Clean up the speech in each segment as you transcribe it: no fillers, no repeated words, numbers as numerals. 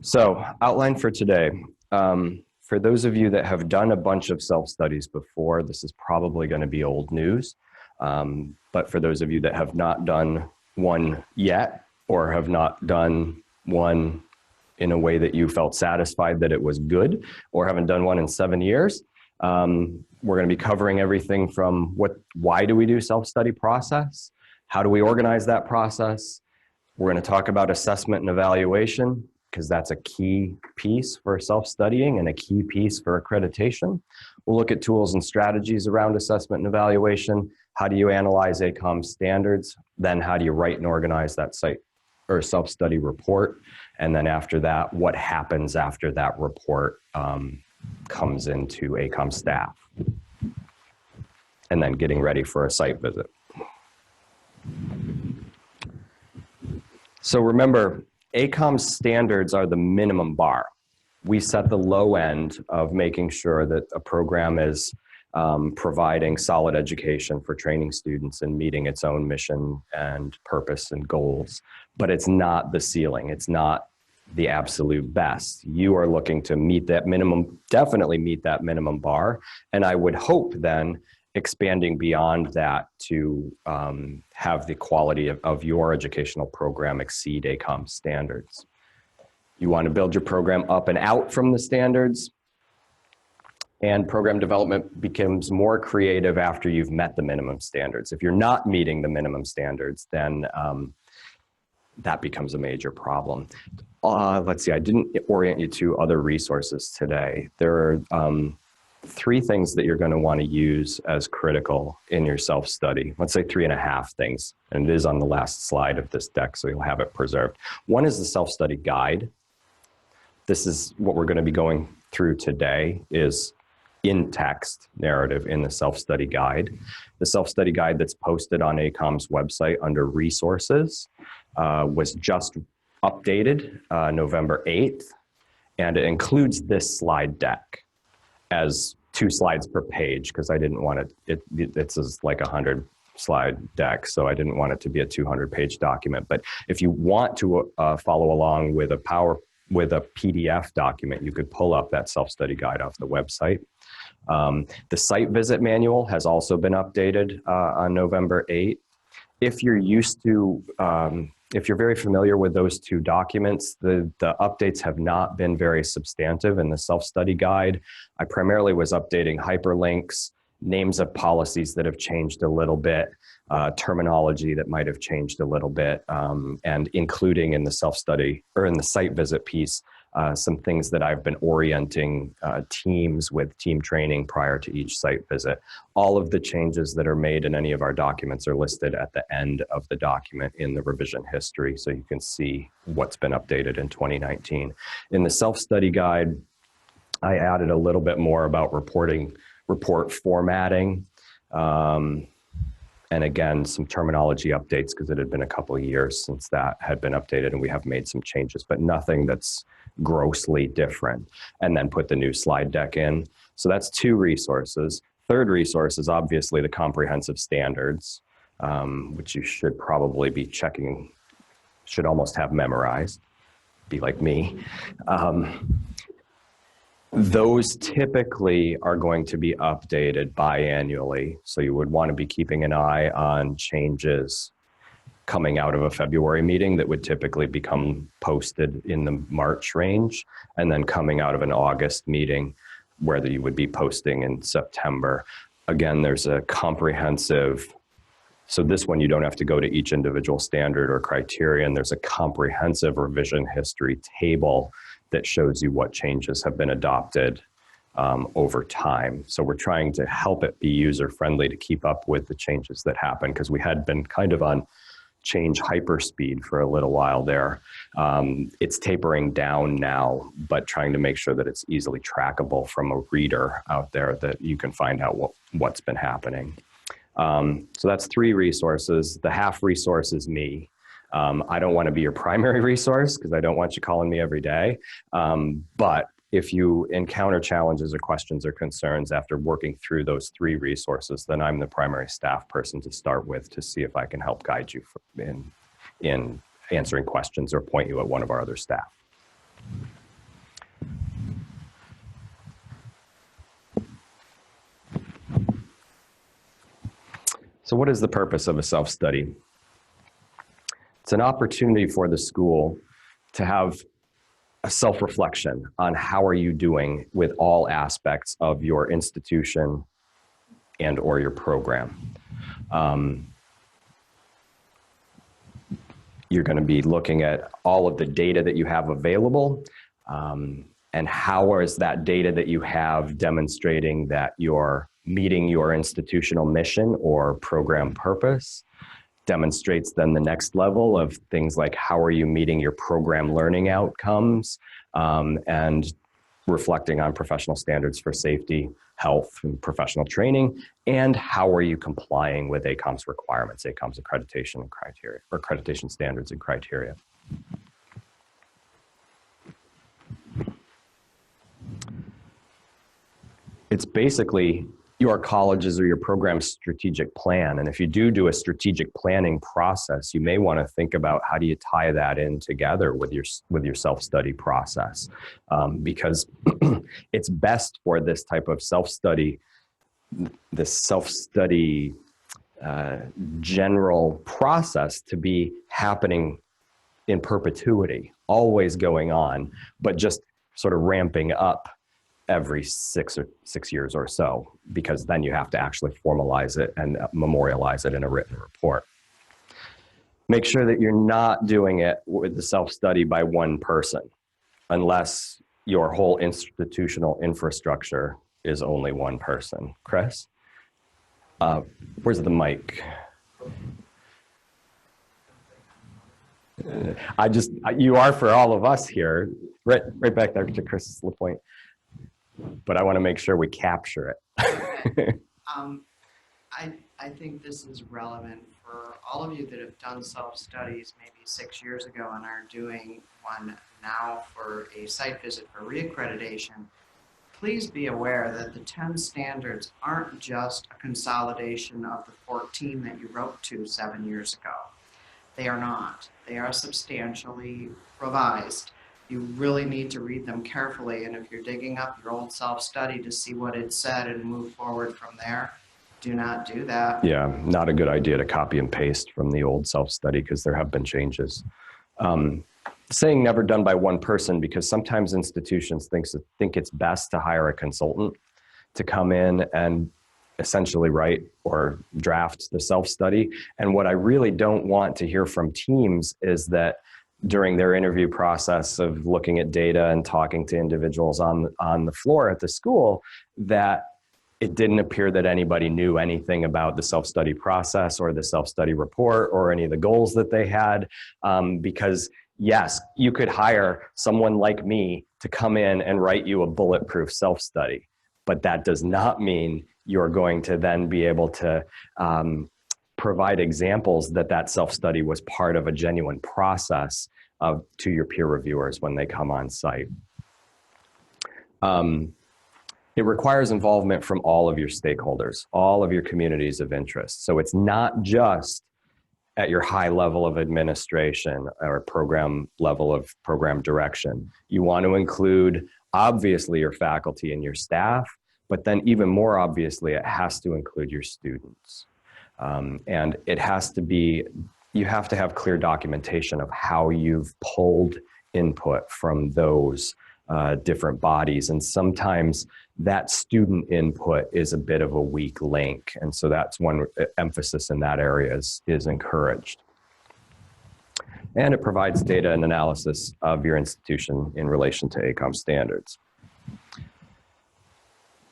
So, outline for today. For those of you that have done a bunch of self-studies before, this is probably going to be old news. But for those of you that have not done one yet, or have not done one in a way that you felt satisfied that it was good, or haven't done one in 7 years, we're going to be covering everything from why do we do self-study process? How do we organize that process? We're going to talk about assessment and evaluation, because that's a key piece for self-studying and a key piece for accreditation. We'll look at tools and strategies around assessment and evaluation. How do you analyze ACAOM standards? Then how do you write and organize that site or self-study report? And then after that, what happens after that report comes into ACAOM staff? And then getting ready for a site visit. So remember, ACAOM standards are the minimum bar. We set the low end of making sure that a program is providing solid education for training students and meeting its own mission and purpose and goals. But it's not the ceiling. It's not the absolute best. You are looking to meet that minimum, definitely meet that minimum bar. And I would hope then expanding beyond that to have the quality of your educational program exceed ACAOM standards. You want to build your program up and out from the standards, and program development becomes more creative after you've met the minimum standards. If you're not meeting the minimum standards, then that becomes a major problem. Let's see, I didn't orient you to other resources today. There are 3 things that you're going to want to use as critical in your self-study. Let's say 3.5 things, and it is on the last slide of this deck, so you'll have it preserved. One is the self-study guide. This is what we're going to be going through today, is in-text narrative in the self-study guide. The self-study guide that's posted on ACAOM's website under resources was just updated November 8th, and it includes this slide deck as 2 slides per page, because I didn't want it's like a 100 slide deck, so I didn't want it to be a 200-page document. But if you want to follow along with a PDF document, you could pull up that self-study guide off the website. The site visit manual has also been updated on November 8th. If you're used to, if you're very familiar with those 2 documents, the updates have not been very substantive in the self-study guide. I primarily was updating hyperlinks, names of policies that have changed a little bit, terminology that might have changed a little bit, and including in the self-study or in the site visit piece, some things that I've been orienting teams with team training prior to each site visit. All of the changes that are made in any of our documents are listed at the end of the document in the revision history, so you can see what's been updated in 2019. In the self-study guide, I added a little bit more about report formatting, and again, some terminology updates, because it had been a couple of years since that had been updated, and we have made some changes, but nothing that's grossly different. And then put the new slide deck in. So that's 2 resources. Third resource is obviously the comprehensive standards, which you should probably be checking, should almost have memorized, be like me. Those typically are going to be updated biannually. So you would want to be keeping an eye on changes coming out of a February meeting that would typically become posted in the March range, and then coming out of an August meeting where you would be posting in September. Again, there's a comprehensive, so this one you don't have to go to each individual standard or criterion. There's a comprehensive revision history table that shows you what changes have been adopted over time. So we're trying to help it be user-friendly to keep up with the changes that happen, because we had been kind of on change hyperspeed for a little while there. It's tapering down now, but trying to make sure that it's easily trackable from a reader out there, that you can find out what's been happening. So that's 3 resources. The half resource is me. I don't want to be your primary resource, because I don't want you calling me every day. But if you encounter challenges or questions or concerns after working through those 3 resources, then I'm the primary staff person to start with, to see if I can help guide you in answering questions or point you at one of our other staff. So what is the purpose of a self-study? It's an opportunity for the school to have a self-reflection on how are you doing with all aspects of your institution and or your program. You're going to be looking at all of the data that you have available, and how is that data that you have demonstrating that you're meeting your institutional mission or program purpose. Demonstrates then the next level of things like how are you meeting your program learning outcomes, and reflecting on professional standards for safety, health, and professional training, and how are you complying with ACAOM's requirements, ACAOM's accreditation and criteria, or accreditation standards and criteria. It's basically your college's or your program's strategic plan. And if you do a strategic planning process, you may want to think about how do you tie that in together with your self-study process, because it's best for this type of self-study, general process to be happening in perpetuity, always going on, but just sort of ramping up every 6 years or so, because then you have to actually formalize it and memorialize it in a written report. Make sure that you're not doing it with the self-study by one person, unless your whole institutional infrastructure is only one person. Chris? Where's the mic? You are for all of us here, right back there to Chris's point. But I want to make sure we capture it. I think this is relevant for all of you that have done self-studies maybe 6 years ago and are doing one now for a site visit for reaccreditation. Please be aware that the 10 standards aren't just a consolidation of the 14 that you wrote to 7 years ago. They are not. They are substantially revised. You really need to read them carefully, and if you're digging up your old self-study to see what it said and move forward from there, do not do that. Yeah, not a good idea to copy and paste from the old self-study because there have been changes. Saying never done by one person, because sometimes institutions think it's best to hire a consultant to come in and essentially write or draft the self-study. And what I really don't want to hear from teams is that during their interview process of looking at data and talking to individuals on the floor at the school, that it didn't appear that anybody knew anything about the self-study process or the self-study report or any of the goals that they had. Because yes, you could hire someone like me to come in and write you a bulletproof self-study, but that does not mean you're going to then be able to provide examples that self-study was part of a genuine process to your peer reviewers when they come on site. It requires involvement from all of your stakeholders, all of your communities of interest. So it's not just at your high level of administration or program level of program direction. You want to include, obviously, your faculty and your staff, but then even more obviously, it has to include your students. And it has to be, you have to have clear documentation of how you've pulled input from those different bodies. And sometimes that student input is a bit of a weak link. And so that's one emphasis in that area is encouraged. And it provides data and analysis of your institution in relation to ACAOM standards.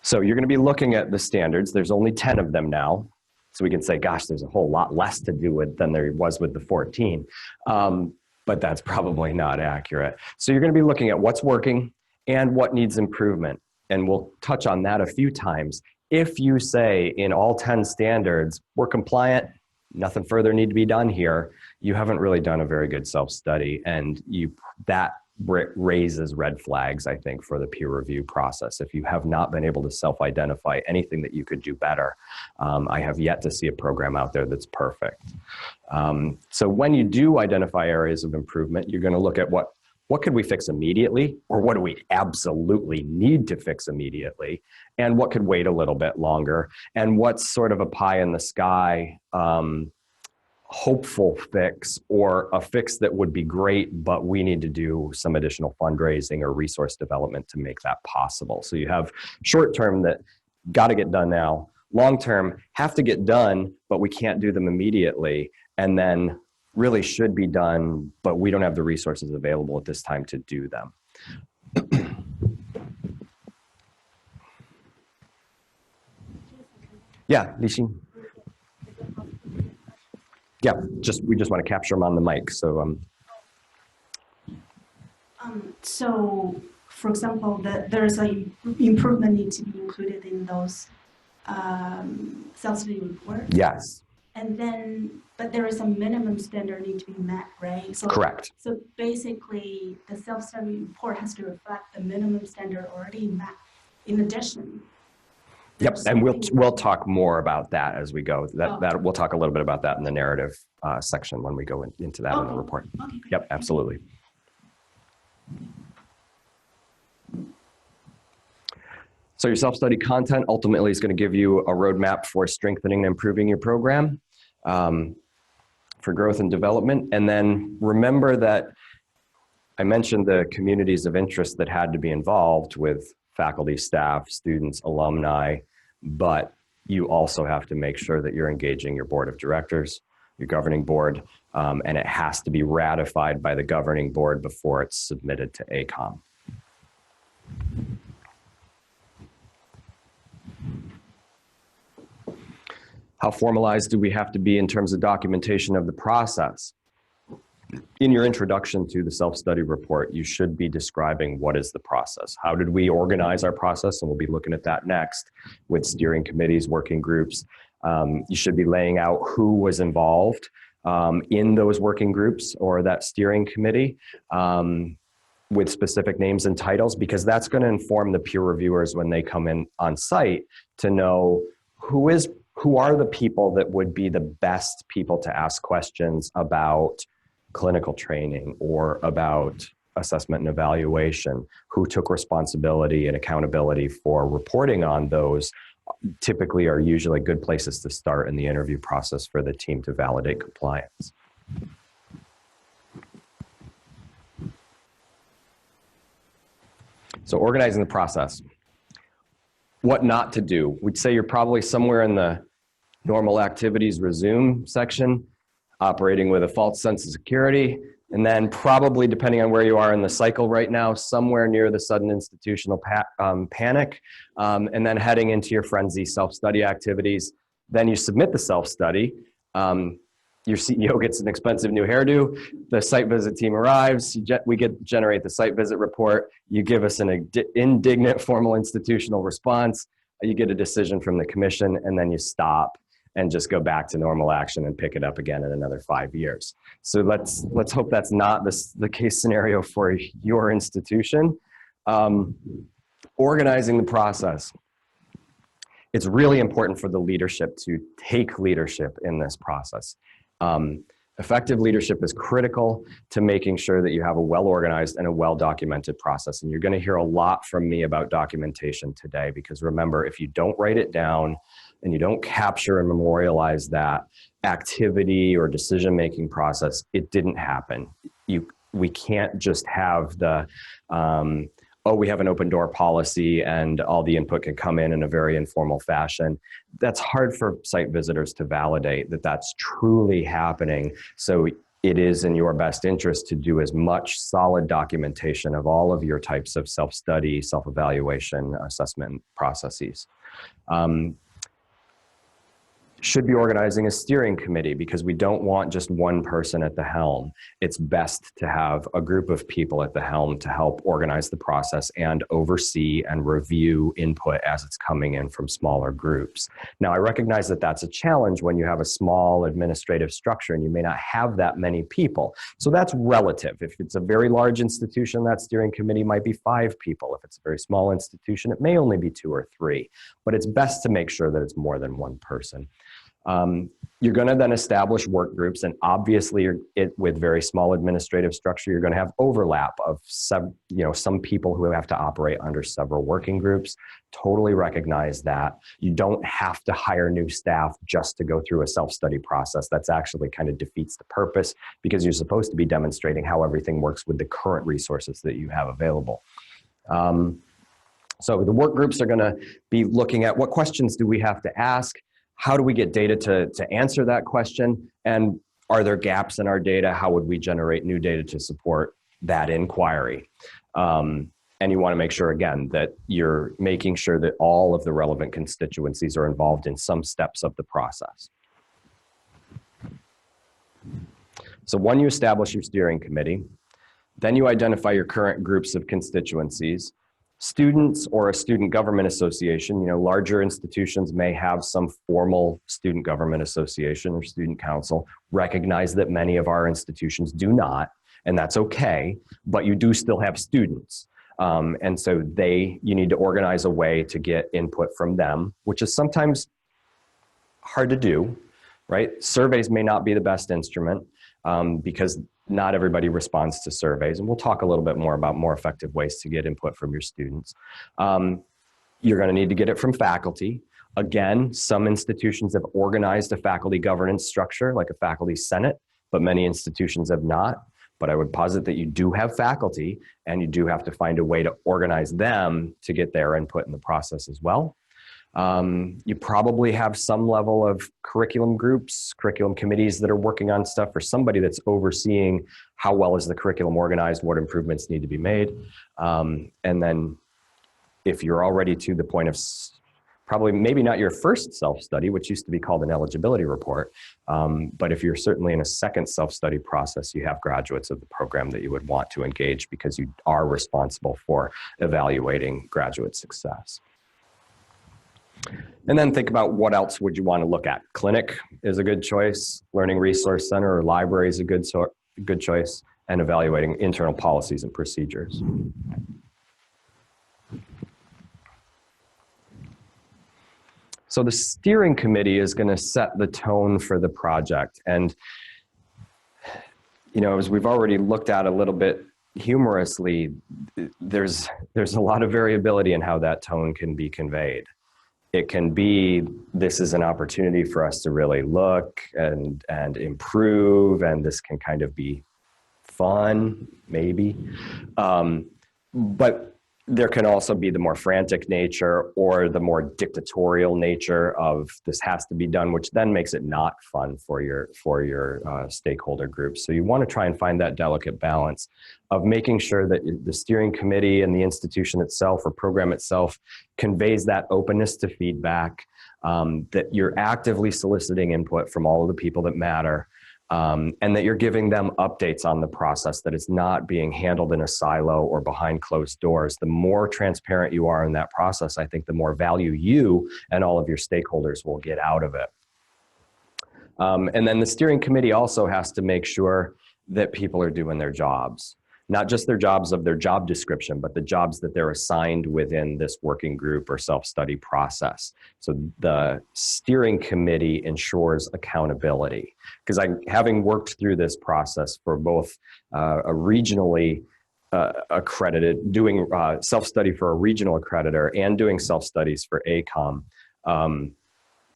So you're going to be looking at the standards. There's only 10 of them now. So we can say, gosh, there's a whole lot less to do with than there was with the 14. But that's probably not accurate. So you're going to be looking at what's working and what needs improvement. And we'll touch on that a few times. If you say in all 10 standards, we're compliant, nothing further need to be done here, you haven't really done a very good self-study. And that raises red flags, I think, for the peer review process. If you have not been able to self-identify anything that you could do better, I have yet to see a program out there that's perfect. So when you do identify areas of improvement, you're going to look at what what could we fix immediately, or what do we absolutely need to fix immediately, and what could wait a little bit longer, and what's sort of a pie in the sky hopeful fix, or a fix that would be great, but we need to do some additional fundraising or resource development to make that possible. So you have short term that got to get done now, long term have to get done, but we can't do them immediately, and then really should be done, but we don't have the resources available at this time to do them. Yeah, Lixin. Yeah, we just want to capture them on the mic. So, so for example, there's an improvement need to be included in those self-study reports. yes, And then, but there is a minimum standard need to be met, right? So, correct. So basically, the self-study report has to reflect the minimum standard already met. In addition. Yep, and we'll talk more about that as we go. That we'll talk a little bit about that in the narrative section when we go into that in the report. Okay, yep, absolutely. So your self-study content ultimately is going to give you a roadmap for strengthening and improving your program for growth and development. And then remember that I mentioned the communities of interest that had to be involved with faculty, staff, students, alumni, but you also have to make sure that you're engaging your board of directors, your governing board, and it has to be ratified by the governing board before it's submitted to ACAOM. How formalized do we have to be in terms of documentation of the process? In your introduction to the self-study report, you should be describing what is the process. How did we organize our process? And we'll be looking at that next with steering committees, working groups. You should be laying out who was involved in those working groups or that steering committee with specific names and titles, because that's going to inform the peer reviewers when they come in on site to know who are the people that would be the best people to ask questions about clinical training or about assessment and evaluation, who took responsibility and accountability for reporting on those, typically are usually good places to start in the interview process for the team to validate compliance. So organizing the process. What not to do. We'd say you're probably somewhere in the normal activities resume section, operating with a false sense of security, and then probably, depending on where you are in the cycle right now, somewhere near the sudden institutional panic, and then heading into your frenzy self-study activities. Then you submit the self-study. Your CEO gets an expensive new hairdo. The site visit team arrives. We generate the site visit report. You give us an indignant formal institutional response. You get a decision from the commission, and then you stop and just go back to normal action and pick it up again in another 5 years. So let's hope that's not the case scenario for your institution. Organizing the process. It's really important for the leadership to take leadership in this process. Effective leadership is critical to making sure that you have a well-organized and a well-documented process. And you're going to hear a lot from me about documentation today, because remember, if you don't write it down and you don't capture and memorialize that activity or decision-making process, it didn't happen. We can't just have the, we have an open door policy and all the input can come in a very informal fashion. That's hard for site visitors to validate that that's truly happening. So it is in your best interest to do as much solid documentation of all of your types of self-study, self-evaluation, assessment processes. Should be organizing a steering committee, because we don't want just one person at the helm. It's best to have a group of people at the helm to help organize the process and oversee and review input as it's coming in from smaller groups. Now, I recognize that that's a challenge when you have a small administrative structure and you may not have that many people. So that's relative. If it's a very large institution, that steering committee might be 5 people. If it's a very small institution, it may only be 2 or 3. But it's best to make sure that it's more than one person. You're going to then establish work groups, and obviously with very small administrative structure, you're going to have overlap of some people who have to operate under several working groups. Totally recognize that. You don't have to hire new staff just to go through a self-study process. That's actually kind of defeats the purpose, because you're supposed to be demonstrating how everything works with the current resources that you have available. So the work groups are going to be looking at what questions do we have to ask, how do we get data to answer that question, and are there gaps in our data? How would we generate new data to support that inquiry? And you want to make sure, again, that you're making sure that all of the relevant constituencies are involved in some steps of the process. So when you establish your steering committee, then you identify your current groups of constituencies. Students or a student government association, larger institutions may have some formal student government association or student council. Recognize that many of our institutions do not, and that's okay, but you do still have students. And so you need to organize a way to get input from them, which is sometimes hard to do, right? Surveys may not be the best instrument because not everybody responds to surveys, and we'll talk a little bit more about more effective ways to get input from your students. You're going to need to get it from faculty. Again, some institutions have organized a faculty governance structure, like a faculty senate, but many institutions have not. But I would posit that you do have faculty, and you do have to find a way to organize them to get their input in the process as well. You probably have some level of curriculum groups, curriculum committees that are working on stuff, or somebody that's overseeing how well is the curriculum organized, what improvements need to be made. And then if you're already to the point of probably maybe not your first self-study, which used to be called an eligibility report, but if you're certainly in a second self-study process, you have graduates of the program that you would want to engage, because you are responsible for evaluating graduate success. And then think about what else would you want to look at. Clinic is a good choice. Learning Resource Center or library is a good choice. And evaluating internal policies and procedures. So the steering committee is going to set the tone for the project. And, as we've already looked at a little bit humorously, there's a lot of variability in how that tone can be conveyed. It can be, this is an opportunity for us to really look and improve, and this can kind of be fun, maybe. But there can also be the more frantic nature or the more dictatorial nature of this has to be done, which then makes it not fun for your stakeholder groups. So you want to try and find that delicate balance of making sure that the steering committee and the institution itself or program itself conveys that openness to feedback, that you're actively soliciting input from all of the people that matter, and that you're giving them updates on the process, that it's not being handled in a silo or behind closed doors. The more transparent you are in that process, I think the more value you and all of your stakeholders will get out of it. And then the steering committee also has to make sure that people are doing their jobs. Not just their jobs of their job description, but the jobs that they're assigned within this working group or self-study process. So the steering committee ensures accountability. Because having worked through this process for both a regionally accredited, doing self-study for a regional accreditor and doing self-studies for ACAOM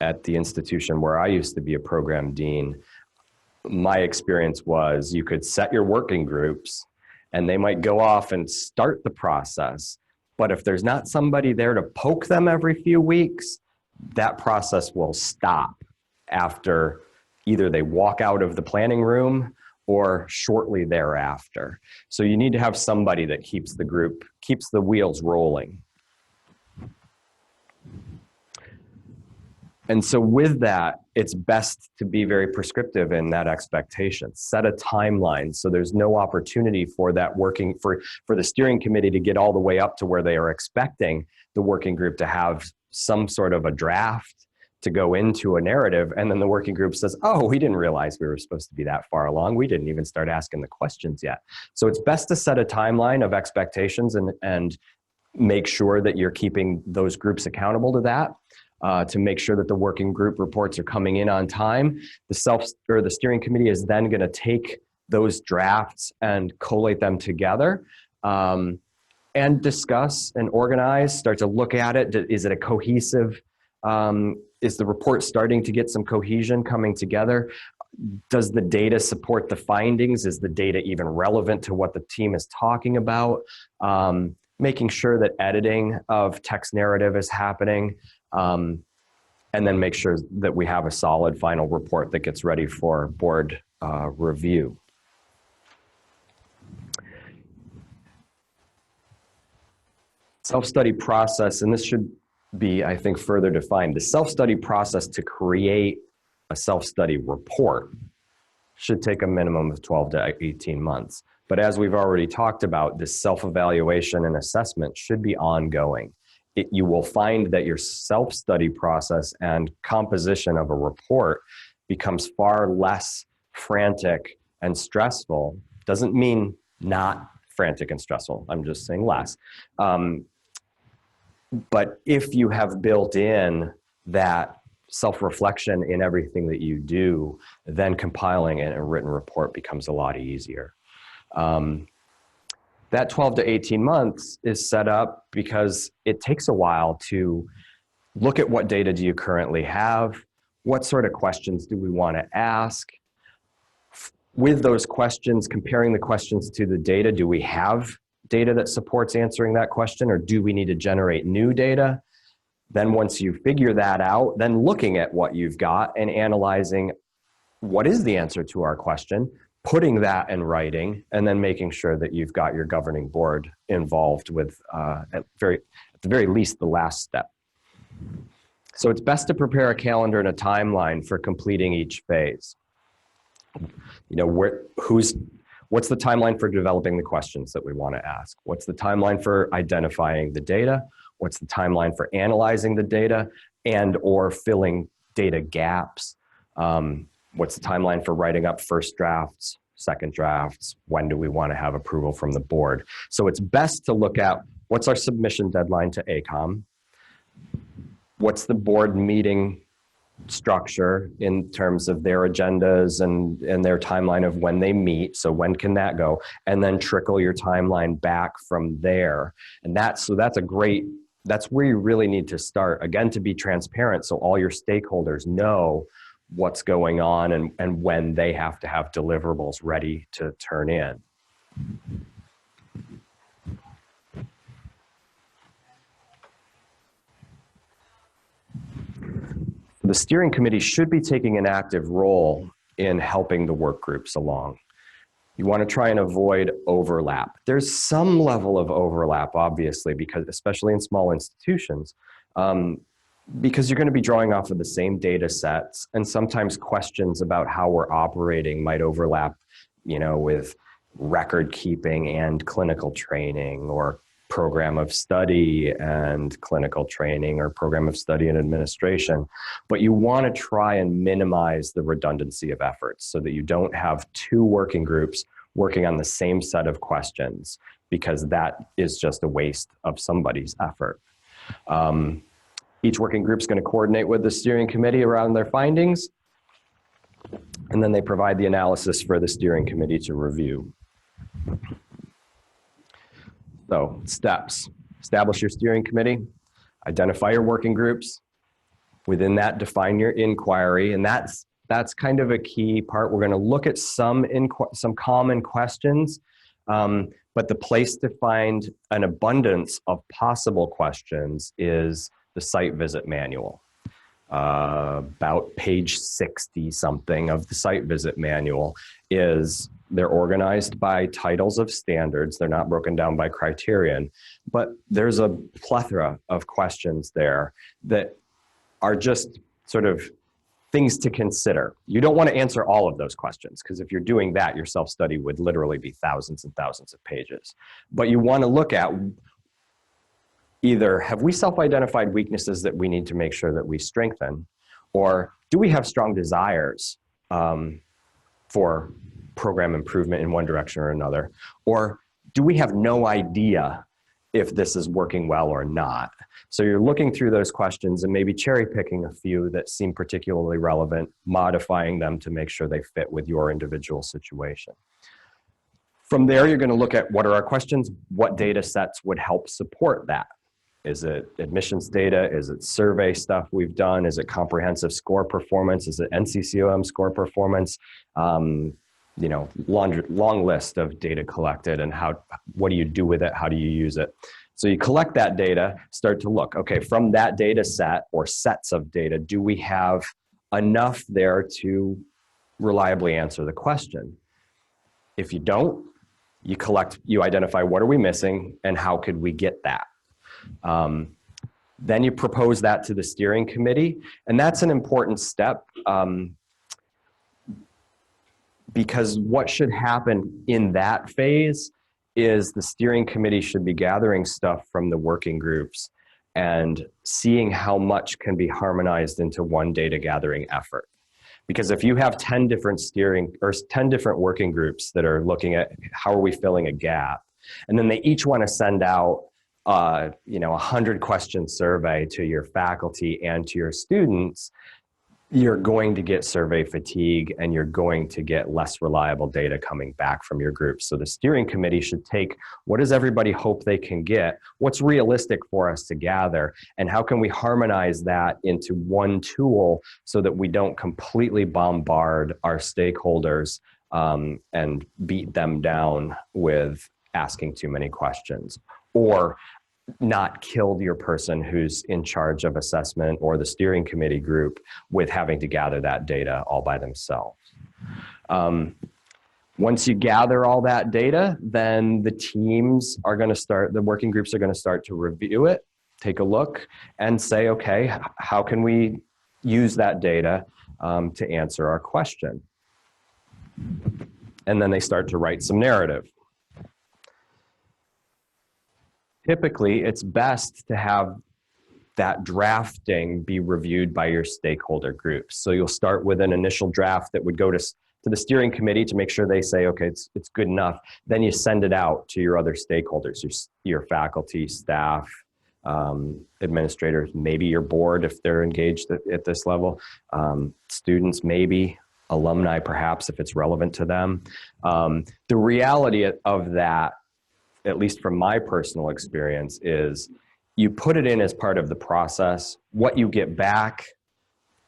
at the institution where I used to be a program dean, my experience was you could set your working groups and they might go off and start the process. But if there's not somebody there to poke them every few weeks, that process will stop after either they walk out of the planning room or shortly thereafter. So you need to have somebody that keeps the wheels rolling. And so with that, it's best to be very prescriptive in that expectation. Set a timeline so there's no opportunity for that for the steering committee to get all the way up to where they are expecting the working group to have some sort of a draft to go into a narrative. And then the working group says, oh, we didn't realize we were supposed to be that far along. We didn't even start asking the questions yet. So it's best to set a timeline of expectations and make sure that you're keeping those groups accountable to that. to make sure that the working group reports are coming in on time. The steering committee is then going to take those drafts and collate them together and discuss and organize, start to look at it. Is it a cohesive, is the report starting to get some cohesion coming together? Does the data support the findings? Is the data even relevant to what the team is talking about? Making sure that editing of text narrative is happening, and then make sure that we have a solid final report that gets ready for board review. Self-study process, and this should be, I think, further defined. The self-study process to create a self-study report should take a minimum of 12 to 18 months. But as we've already talked about, this self-evaluation and assessment should be ongoing. You will find that your self-study process and composition of a report becomes far less frantic and stressful. Doesn't mean not frantic and stressful, I'm just saying less. But if you have built in that self-reflection in everything that you do, then compiling it in a written report becomes a lot easier. That 12 to 18 months is set up because it takes a while to look at what data do you currently have, what sort of questions do we want to ask. With those questions, comparing the questions to the data, do we have data that supports answering that question, or do we need to generate new data? Then once you figure that out, then looking at what you've got and analyzing what is the answer to our question, putting that in writing, and then making sure that you've got your governing board involved with, at the very least, the last step. So it's best to prepare a calendar and a timeline for completing each phase. You know, what's the timeline for developing the questions that we want to ask? What's the timeline for identifying the data? What's the timeline for analyzing the data and or filling data gaps? What's the timeline for writing up first drafts, second drafts? When do we want to have approval from the board? So it's best to look at what's our submission deadline to ACAOM? What's the board meeting structure in terms of their agendas and their timeline of when they meet? So when can that go? And then trickle your timeline back from there. And that's where you really need to start, again, to be transparent so all your stakeholders know what's going on and when they have to have deliverables ready to turn in. The steering committee should be taking an active role in helping the work groups along. You want to try and avoid overlap. There's some level of overlap, obviously, because especially in small institutions, because you're going to be drawing off of the same data sets, and sometimes questions about how we're operating might overlap, you know, with record keeping and clinical training, or program of study and clinical training, or program of study and administration. But you want to try and minimize the redundancy of efforts so that you don't have two working groups working on the same set of questions, because that is just a waste of somebody's effort. Each working group is going to coordinate with the steering committee around their findings, and then they provide the analysis for the steering committee to review. So, steps. Establish your steering committee, identify your working groups. Within that, define your inquiry, and that's kind of a key part. We're going to look at some common questions, but the place to find an abundance of possible questions is the site visit manual. About page 60 something of the site visit manual they're organized by titles of standards. They're not broken down by criterion, but there's a plethora of questions there that are just sort of things to consider. You don't want to answer all of those questions, because if you're doing that, your self-study would literally be thousands and thousands of pages. But you want to look at either, have we self-identified weaknesses that we need to make sure that we strengthen, or do we have strong desires for program improvement in one direction or another, or do we have no idea if this is working well or not. So you're looking through those questions and maybe cherry picking a few that seem particularly relevant, modifying them to make sure they fit with your individual situation. From there, you're going to look at what are our questions, what data sets would help support that. Is it admissions data? Is it survey stuff we've done? Is it comprehensive score performance? Is it NCCAOM score performance? You know, long list of data collected and what do you do with it? How do you use it? So you collect that data, start to look, okay, from that data set or sets of data, do we have enough there to reliably answer the question? If you don't, you identify what are we missing and how could we get that? Then you propose that to the steering committee, and that's an important step because what should happen in that phase is the steering committee should be gathering stuff from the working groups and seeing how much can be harmonized into one data gathering effort. Because if you have 10 different 10 different working groups that are looking at how are we filling a gap, and then they each want to send out you know, 100 question survey to your faculty and to your students, you're going to get survey fatigue and you're going to get less reliable data coming back from your group. So the steering committee should take what does everybody hope they can get, what's realistic for us to gather, and how can we harmonize that into one tool so that we don't completely bombard our stakeholders and beat them down with asking too many questions, or not killed your person who's in charge of assessment or the steering committee group with having to gather that data all by themselves. Once you gather all that data, then the teams are going to start, the working groups are going to start to review it, take a look, and say, okay, how can we use that data to answer our question? And then they start to write some narrative. Typically, it's best to have that drafting be reviewed by your stakeholder groups. So you'll start with an initial draft that would go to the steering committee to make sure they say, okay, it's good enough. Then you send it out to your other stakeholders, your faculty, staff, administrators, maybe your board if they're engaged at this level, students maybe, alumni perhaps if it's relevant to them. The reality of that, at least from my personal experience, is you put it in as part of the process. What you get back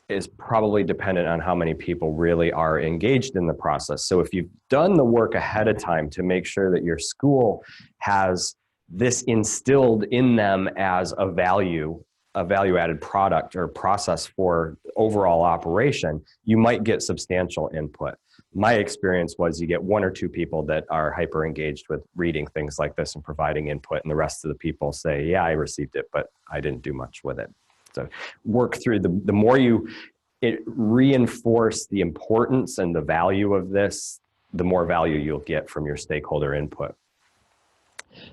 is probably dependent on how many people really are engaged in the process. So if you've done the work ahead of time to make sure that your school has this instilled in them as a value-added product or process for overall operation, you might get substantial input. My experience was you get one or two people that are hyper engaged with reading things like this and providing input, and the rest of the people say, yeah, I received it, but I didn't do much with it. So work through the more you reinforce the importance and the value of this, the more value you'll get from your stakeholder input.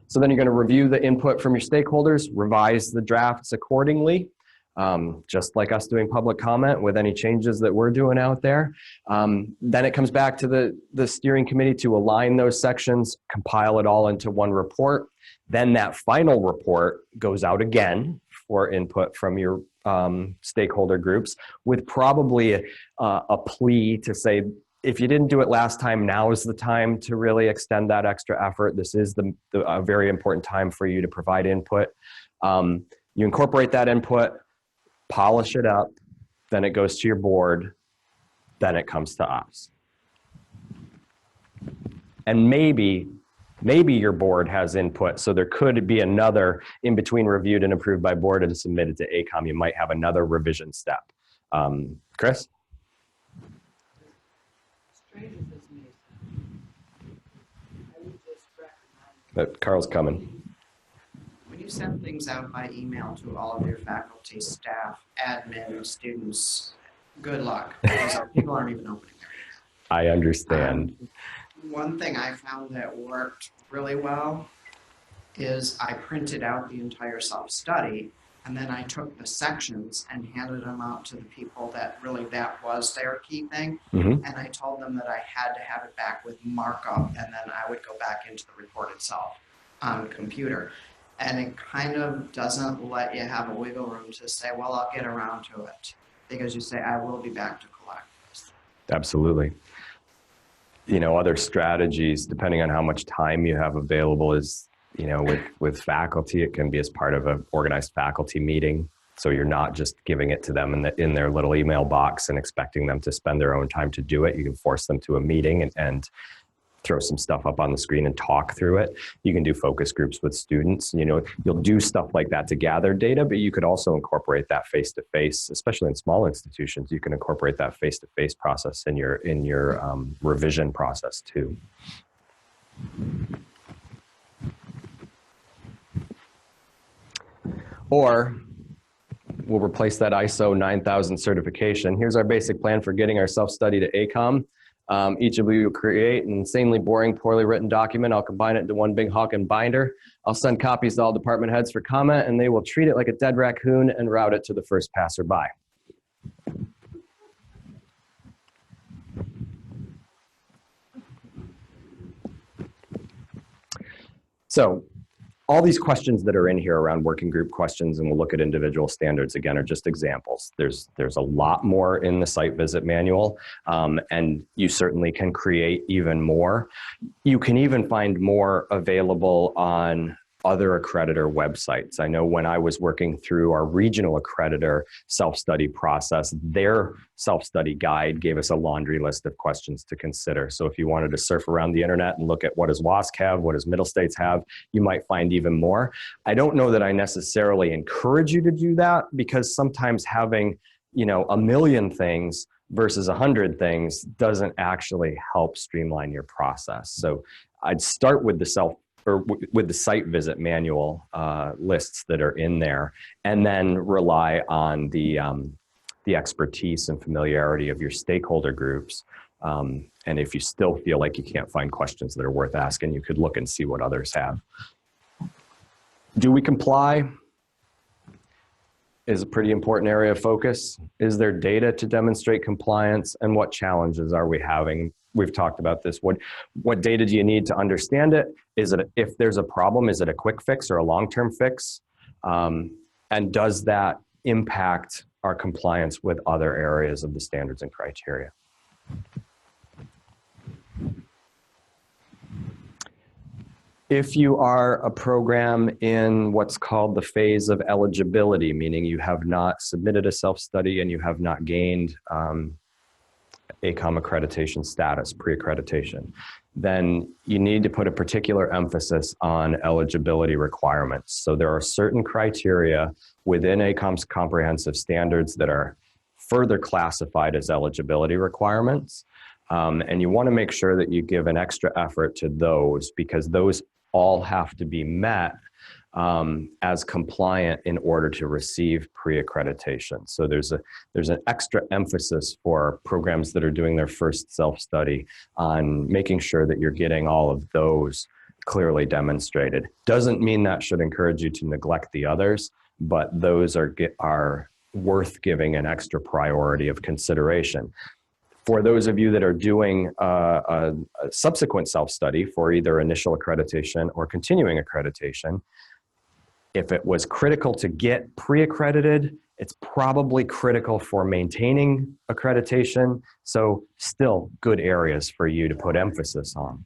So then you're going to review the input from your stakeholders, revise the drafts accordingly, just like us doing public comment with any changes that we're doing out there. Then it comes back to the steering committee to align those sections, compile it all into one report. Then that final report goes out again for input from your stakeholder groups with probably a plea to say, if you didn't do it last time, now is the time to really extend that extra effort. This is a very important time for you to provide input. You incorporate that input, polish it up, then it goes to your board, then it comes to us. And maybe your board has input, so there could be another in between reviewed and approved by board and submitted to ACAOM. You might have another revision step. Chris? But Carl's coming. When you send things out by email to all of your faculty, staff, admin, students, good luck, because people aren't even opening their email. I understand. One thing I found that worked really well is I printed out the entire self-study, and then I took the sections and handed them out to the people that was their key thing. Mm-hmm. And I told them that I had to have it back with markup, and then I would go back into the report itself on the computer. And it kind of doesn't let you have a wiggle room to say, well, I'll get around to it. Because you say, I will be back to collect this. Absolutely. You know, other strategies, depending on how much time you have available, is, you know, with faculty, it can be as part of an organized faculty meeting. So you're not just giving it to them in their little email box and expecting them to spend their own time to do it. You can force them to a meeting and throw some stuff up on the screen and talk through it. You can do focus groups with students. You know, you'll do stuff like that to gather data, but you could also incorporate that face-to-face, especially in small institutions. You can incorporate that face-to-face process in your revision process too. Or we'll replace that ISO 9000 certification. Here's our basic plan for getting our self-study to ACAOM. Each of you will create an insanely boring, poorly written document. I'll combine it into one big hawk and binder. I'll send copies to all department heads for comment, and they will treat it like a dead raccoon and route it to the first passerby. So all these questions that are in here around working group questions, and we'll look at individual standards again, are just examples. There's a lot more in the site visit manual, and you certainly can create even more. You can even find more available on other accreditor websites. I know when I was working through our regional accreditor self-study process, their self-study guide gave us a laundry list of questions to consider. So if you wanted to surf around the internet and look at what does WASC have, what does Middle States have, you might find even more. I don't know that I necessarily encourage you to do that, because sometimes having, you know, a million things versus 100 things doesn't actually help streamline your process. So I'd start with the site visit manual lists that are in there, and then rely on the expertise and familiarity of your stakeholder groups. And if you still feel like you can't find questions that are worth asking, you could look and see what others have. Do we comply? Is a pretty important area of focus. Is there data to demonstrate compliance, and what challenges are we having? We've talked about this. What data do you need to understand it? Is it, if there's a problem, is it a quick fix or a long-term fix? And does that impact our compliance with other areas of the standards and criteria? If you are a program in what's called the phase of eligibility, meaning you have not submitted a self-study and you have not gained ACAOM accreditation status, pre-accreditation, then you need to put a particular emphasis on eligibility requirements. So there are certain criteria within ACAOM's comprehensive standards that are further classified as eligibility requirements. And you want to make sure that you give an extra effort to those, because those all have to be met as compliant in order to receive pre-accreditation. So there's an extra emphasis for programs that are doing their first self-study on making sure that you're getting all of those clearly demonstrated. Doesn't mean that should encourage you to neglect the others, but those are worth giving an extra priority of consideration. For those of you that are doing a subsequent self-study for either initial accreditation or continuing accreditation, if it was critical to get pre-accredited, it's probably critical for maintaining accreditation. So still good areas for you to put emphasis on.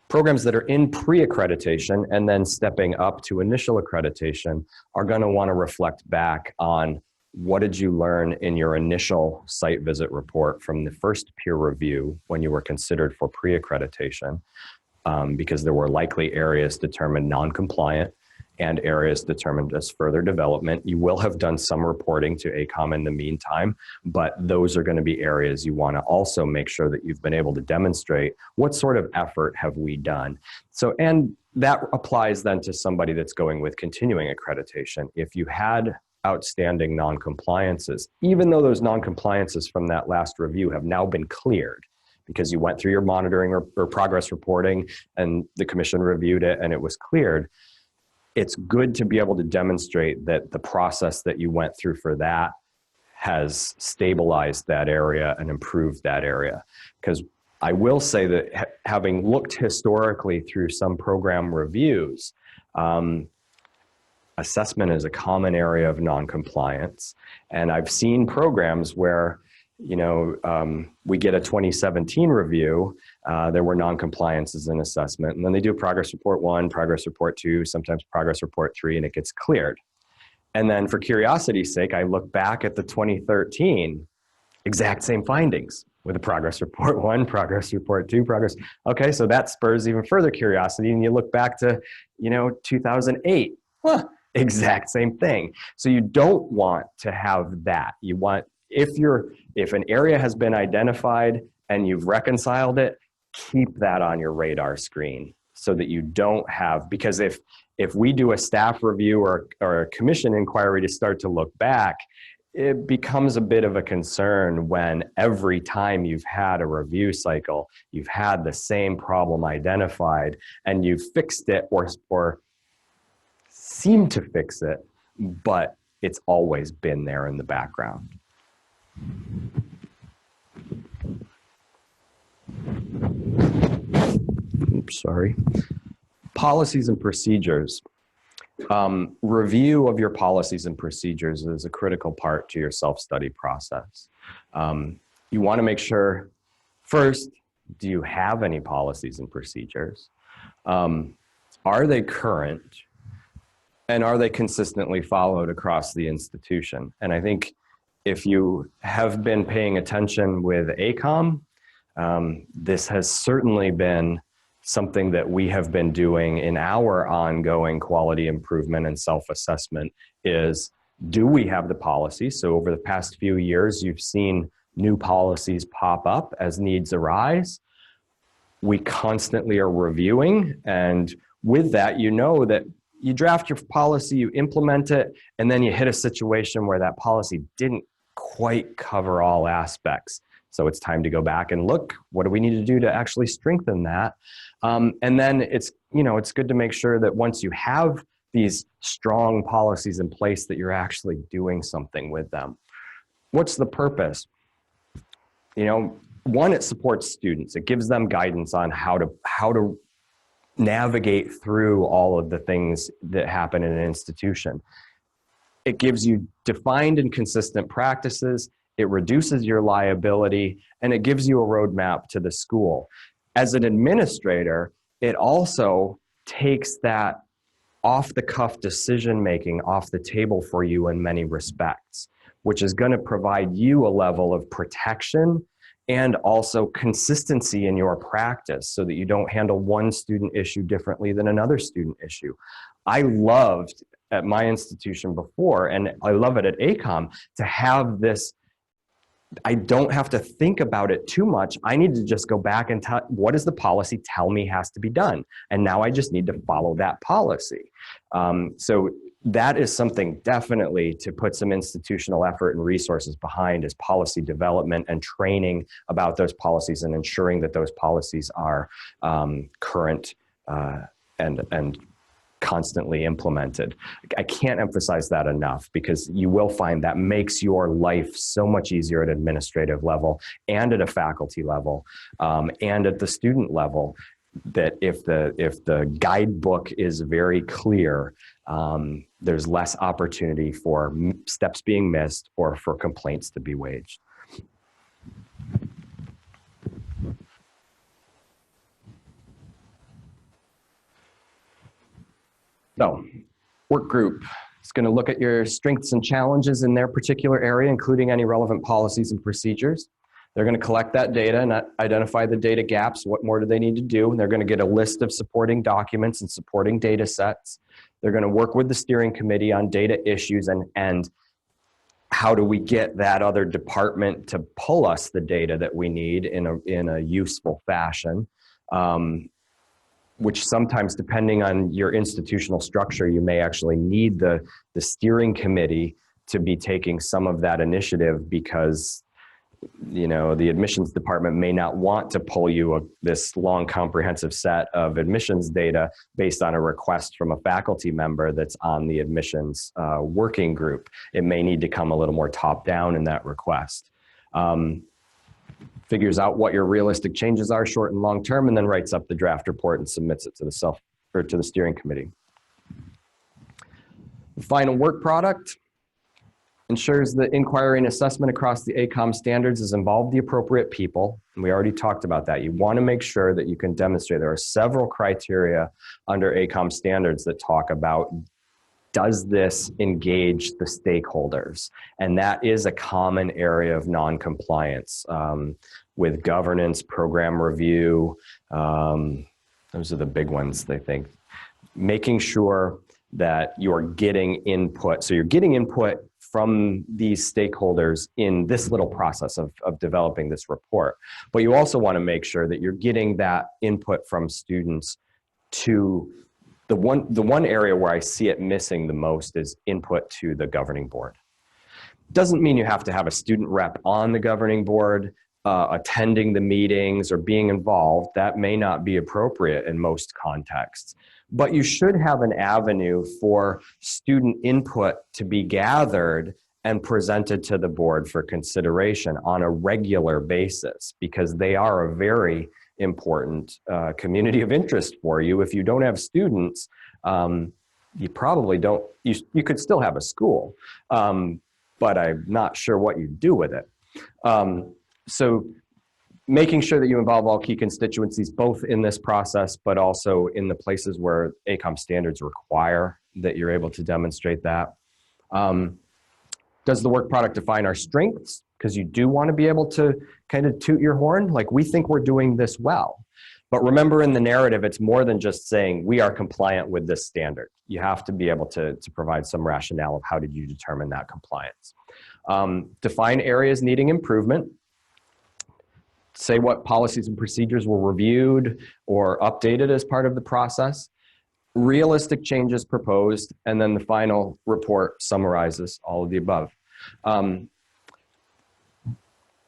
Programs that are in pre-accreditation and then stepping up to initial accreditation are going to want to reflect back on what did you learn in your initial site visit report from the first peer review when you were considered for pre-accreditation, because there were likely areas determined non-compliant and areas determined as further development. You will have done some reporting to ACAOM in the meantime, but those are going to be areas you want to also make sure that you've been able to demonstrate what sort of effort have we done. So, and that applies then to somebody that's going with continuing accreditation. If you had outstanding non-compliances, even though those non-compliances from that last review have now been cleared, because you went through your monitoring or progress reporting and the commission reviewed it and it was cleared, it's good to be able to demonstrate that the process that you went through for that has stabilized that area and improved that area. Because I will say that having looked historically through some program reviews, assessment is a common area of noncompliance. And I've seen programs where, we get a 2017 review, there were noncompliances in assessment, and then they do progress report 1, progress report 2, sometimes progress report 3, and it gets cleared. And then for curiosity's sake, I look back at the 2013 exact same findings with a progress report 1, progress report 2, okay, so that spurs even further curiosity, and you look back to, 2008, exact same thing. So you don't want to have that. You want, if an area has been identified and you've reconciled it, keep that on your radar screen so that you don't have, because if we do a staff review or a commission inquiry to start to look back, it becomes a bit of a concern when every time you've had a review cycle, you've had the same problem identified and you've fixed it or seem to fix it, but it's always been there in the background. Oops, sorry. Policies and procedures. Review of your policies and procedures is a critical part to your self-study process. You want to make sure, first, do you have any policies and procedures? Are they current? And are they consistently followed across the institution? And I think if you have been paying attention with ACAOM, this has certainly been something that we have been doing in our ongoing quality improvement and self-assessment is, do we have the policies? So over the past few years, you've seen new policies pop up as needs arise. We constantly are reviewing, and with that, that you draft your policy, you implement it, and then you hit a situation where that policy didn't quite cover all aspects. So it's time to go back and look, what do we need to do to actually strengthen that? And then it's good to make sure that once you have these strong policies in place that you're actually doing something with them. What's the purpose? One, it supports students. It gives them guidance on how to navigate through all of the things that happen in an institution. It gives you defined and consistent practices. It reduces your liability, and it gives you a roadmap to the school. As an administrator, it also takes that off-the-cuff decision-making off the table for you in many respects, which is going to provide you a level of protection and also consistency in your practice so that you don't handle one student issue differently than another student issue. I loved at my institution before, and I love it at ACAOM, to have this. I don't have to think about it too much. I need to just go back and tell, what does the policy tell me has to be done? And now I just need to follow that policy. So that is something definitely to put some institutional effort and resources behind, is policy development and training about those policies and ensuring that those policies are current and constantly implemented. I can't emphasize that enough, because you will find that makes your life so much easier at administrative level and at a faculty level and at the student level, that if the guidebook is very clear, there's less opportunity for steps being missed or for complaints to be waged. So, work group is going to look at your strengths and challenges in their particular area, including any relevant policies and procedures. They're going to collect that data and identify the data gaps. What more do they need to do? And they're going to get a list of supporting documents and supporting data sets. They're going to work with the steering committee on data issues and how do we get that other department to pull us the data that we need in a useful fashion. Which sometimes, depending on your institutional structure, you may actually need the steering committee to be taking some of that initiative, because the admissions department may not want to pull you this long comprehensive set of admissions data based on a request from a faculty member that's on the admissions working group. It may need to come a little more top down in that request. figures out what your realistic changes are, short and long term, and then writes up the draft report and submits it to the steering committee. The final work product ensures that inquiry and assessment across the ACAOM standards has involved the appropriate people. And we already talked about that. You want to make sure that you can demonstrate. There are several criteria under ACAOM standards that talk about, does this engage the stakeholders? And that is a common area of non-compliance with governance, program review. Those are the big ones, I think. Making sure that you're getting input. So you're getting input from these stakeholders in this little process of developing this report. But you also want to make sure that you're getting that input from students to the one area where I see it missing the most is input to the governing board. Doesn't mean you have to have a student rep on the governing board, attending the meetings or being involved. That may not be appropriate in most contexts. But you should have an avenue for student input to be gathered and presented to the board for consideration on a regular basis, because they are a very important community of interest for you. If you don't have students, you probably don't, you could still have a school, but I'm not sure what you do with it. So making sure that you involve all key constituencies, both in this process, but also in the places where ACAOM standards require that you're able to demonstrate that. Does the work product define our strengths? Because you do want to be able to kind of toot your horn, like we think we're doing this well. But remember, in the narrative, it's more than just saying we are compliant with this standard. You have to be able to provide some rationale of how did you determine that compliance. Define areas needing improvement. Say what policies and procedures were reviewed or updated as part of the process. Realistic changes proposed, and then the final report summarizes all of the above.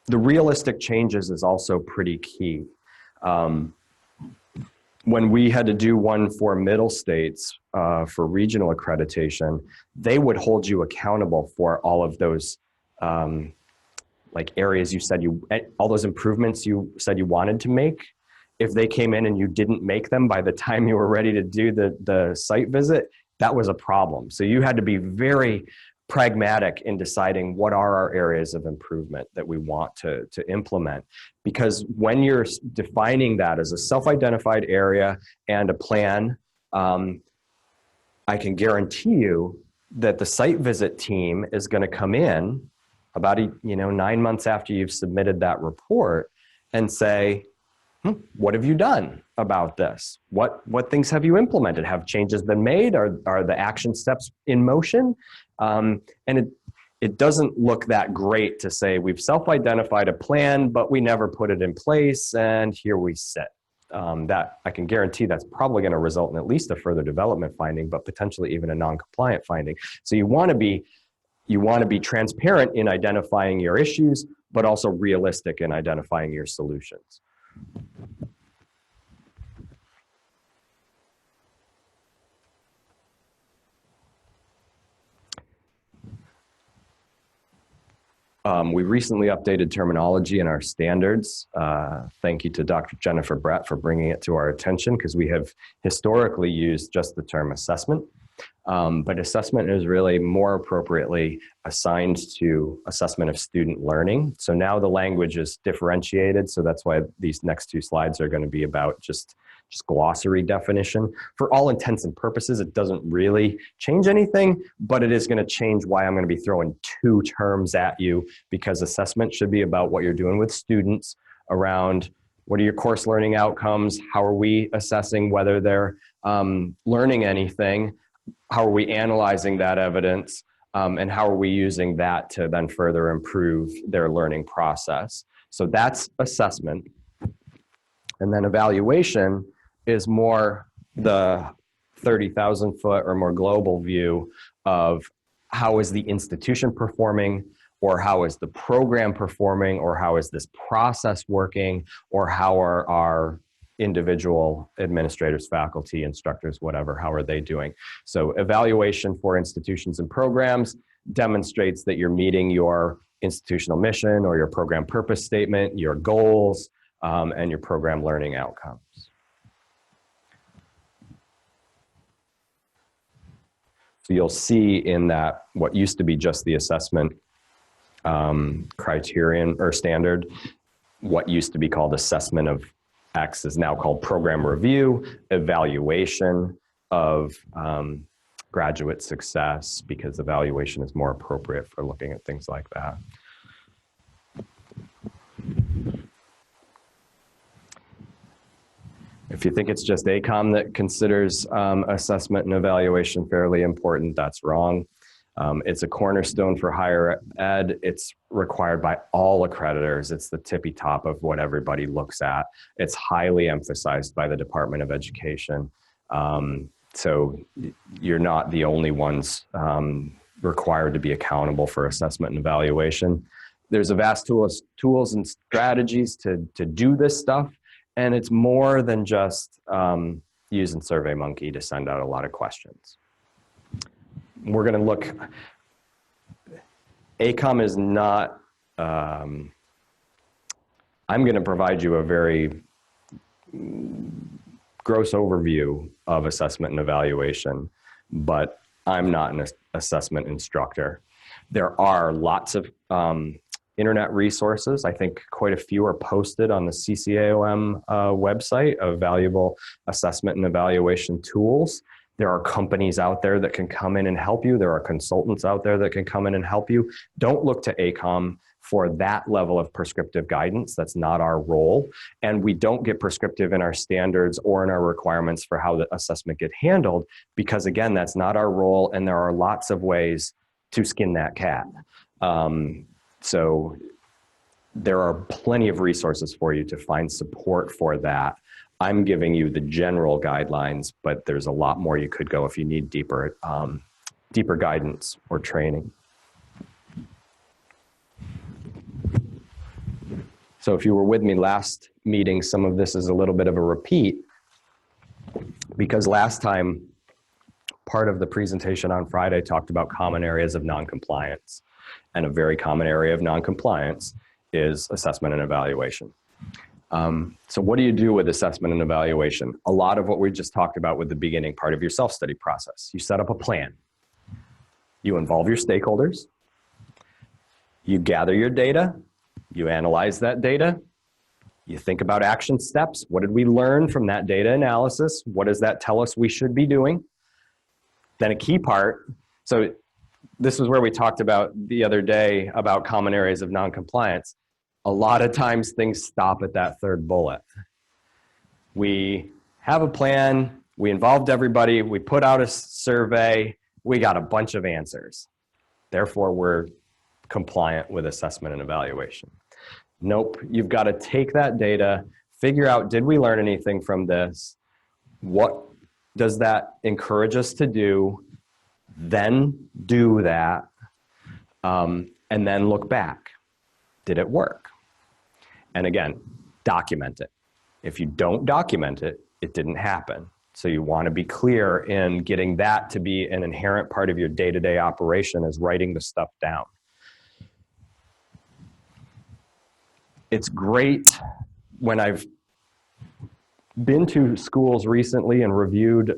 The realistic changes is also pretty key. When we had to do one for middle states for regional accreditation, they would hold you accountable for all of those like areas you said all those improvements you said you wanted to make. If they came in and you didn't make them by the time you were ready to do the site visit, that was a problem. So you had to be very pragmatic in deciding what are our areas of improvement that we want to implement. Because when you're defining that as a self-identified area and a plan, I can guarantee you that the site visit team is going to come in about 9 months after you've submitted that report and say, what have you done about this? What things have you implemented? Have changes been made? Are the action steps in motion? And it doesn't look that great to say we've self-identified a plan, but we never put it in place, and here we sit. That I can guarantee that's probably going to result in at least a further development finding, but potentially even a non-compliant finding. So you want to be transparent in identifying your issues, but also realistic in identifying your solutions. We recently updated terminology in our standards. Thank you to Dr. Jennifer Brett for bringing it to our attention, because we have historically used just the term assessment. But assessment is really more appropriately assigned to assessment of student learning. So now the language is differentiated. So that's why these next two slides are going to be about just glossary definition. For all intents and purposes, it doesn't really change anything, but it is going to change why I'm going to be throwing two terms at you, because assessment should be about what you're doing with students around what are your course learning outcomes, how are we assessing whether they're learning anything, how are we analyzing that evidence, and how are we using that to then further improve their learning process. So that's assessment. And then evaluation is more the 30,000 foot or more global view of how is the institution performing, or how is the program performing, or how is this process working, or how are our individual administrators, faculty, instructors, whatever, how are they doing? So evaluation for institutions and programs demonstrates that you're meeting your institutional mission or your program purpose statement, your goals, and your program learning outcomes. So you'll see in that what used to be just the assessment criterion or standard, what used to be called assessment of X is now called program review, evaluation of graduate success, because evaluation is more appropriate for looking at things like that. If you think it's just ACAOM that considers assessment and evaluation fairly important, that's wrong. It's a cornerstone for higher ed. It's required by all accreditors. It's the tippy top of what everybody looks at. It's highly emphasized by the Department of Education. So you're not the only ones required to be accountable for assessment and evaluation. There's a vast tools and strategies to do this stuff. And it's more than just using SurveyMonkey to send out a lot of questions. We're going to look, ACAOM is not, I'm going to provide you a very gross overview of assessment and evaluation, but I'm not an assessment instructor. There are lots of internet resources. I think quite a few are posted on the CCAOM website of valuable assessment and evaluation tools. There are companies out there that can come in and help you. There are consultants out there that can come in and help you. Don't look to ACAOM for that level of prescriptive guidance. That's not our role. And we don't get prescriptive in our standards or in our requirements for how the assessment get handled, because again, that's not our role. And there are lots of ways to skin that cat. So there are plenty of resources for you to find support for that. I'm giving you the general guidelines, but there's a lot more you could go if you need deeper, deeper guidance or training. So if you were with me last meeting, some of this is a little bit of a repeat, because last time, part of the presentation on Friday talked about common areas of noncompliance. And a very common area of noncompliance is assessment and evaluation. So what do you do with assessment and evaluation? A lot of what we just talked about with the beginning part of your self-study process. You set up a plan. You involve your stakeholders. You gather your data. You analyze that data. You think about action steps. What did we learn from that data analysis? What does that tell us we should be doing? Then a key part, so this is where we talked about the other day about common areas of noncompliance. A lot of times things stop at that third bullet. We have a plan, we involved everybody, we put out a survey, we got a bunch of answers. Therefore, we're compliant with assessment and evaluation. Nope, you've got to take that data, figure out, did we learn anything from this? What does that encourage us to do? Then do that, and then look back. Did it work? And again, document it. If you don't document it, it didn't happen. So you want to be clear in getting that to be an inherent part of your day-to-day operation, is writing the stuff down. It's great when I've been to schools recently and reviewed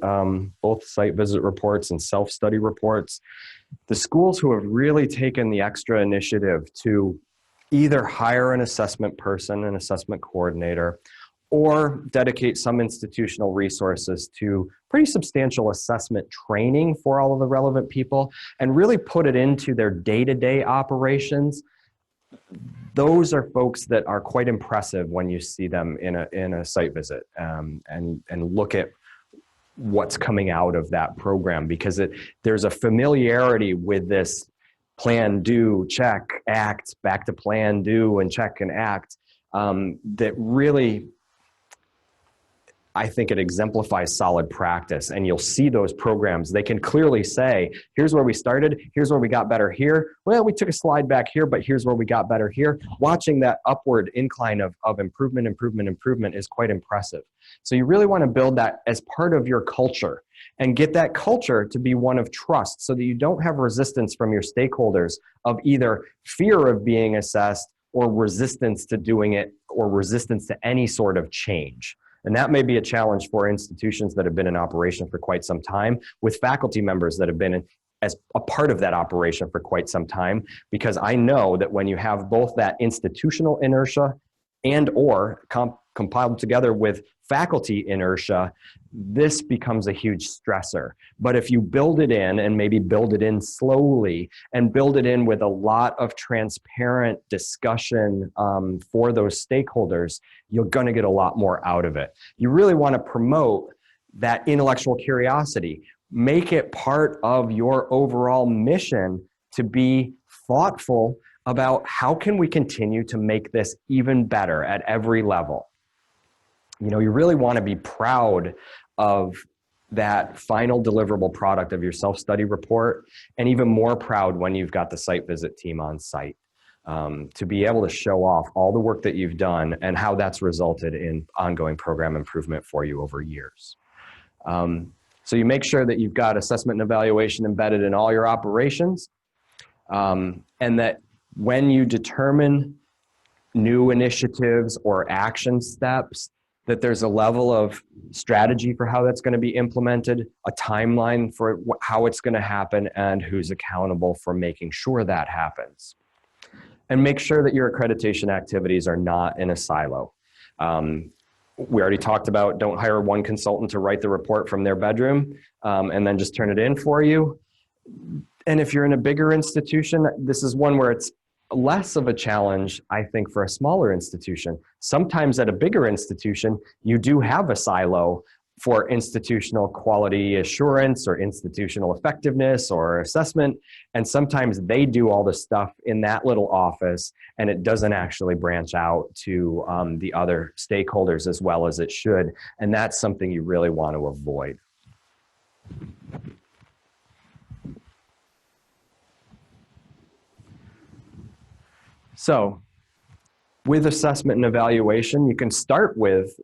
both site visit reports and self-study reports. The schools who have really taken the extra initiative to either hire an assessment person, an assessment coordinator, or dedicate some institutional resources to pretty substantial assessment training for all of the relevant people and really put it into their day-to-day operations. Those are folks that are quite impressive when you see them in a site visit and look at what's coming out of that program, because there's a familiarity with this plan, do, check, act, back to plan, do, and check and act that really, I think it exemplifies solid practice. And you'll see those programs, they can clearly say, here's where we started, here's where we got better here. Well, we took a slide back here, but here's where we got better here. Watching that upward incline of improvement is quite impressive. So you really want to build that as part of your culture. and get that culture to be one of trust so that you don't have resistance from your stakeholders of either fear of being assessed or resistance to doing it or resistance to any sort of change. And that may be a challenge for institutions that have been in operation for quite some time, with faculty members that have been as a part of that operation for quite some time, because I know that when you have both that institutional inertia and or compiled together with faculty inertia, this becomes a huge stressor. But if you build it in, and maybe build it in slowly, and build it in with a lot of transparent discussion for those stakeholders, you're gonna get a lot more out of it. You really wanna promote that intellectual curiosity. Make it part of your overall mission to be thoughtful about how can we continue to make this even better at every level. You know, you really want to be proud of that final deliverable product of your self-study report, and even more proud when you've got the site visit team on site to be able to show off all the work that you've done and how that's resulted in ongoing program improvement for you over years. So you make sure that you've got assessment and evaluation embedded in all your operations, and that when you determine new initiatives or action steps, that there's a level of strategy for how that's going to be implemented, a timeline for how it's going to happen, and who's accountable for making sure that happens. And make sure that your accreditation activities are not in a silo. We already talked about don't hire one consultant to write the report from their bedroom and then just turn it in for you. And if you're in a bigger institution, this is one where it's less of a challenge, I think, for a smaller institution. Sometimes at a bigger institution, you do have a silo for institutional quality assurance or institutional effectiveness or assessment. And sometimes they do all the stuff in that little office, and it doesn't actually branch out to the other stakeholders as well as it should. And that's something you really want to avoid. So with assessment and evaluation, you can start with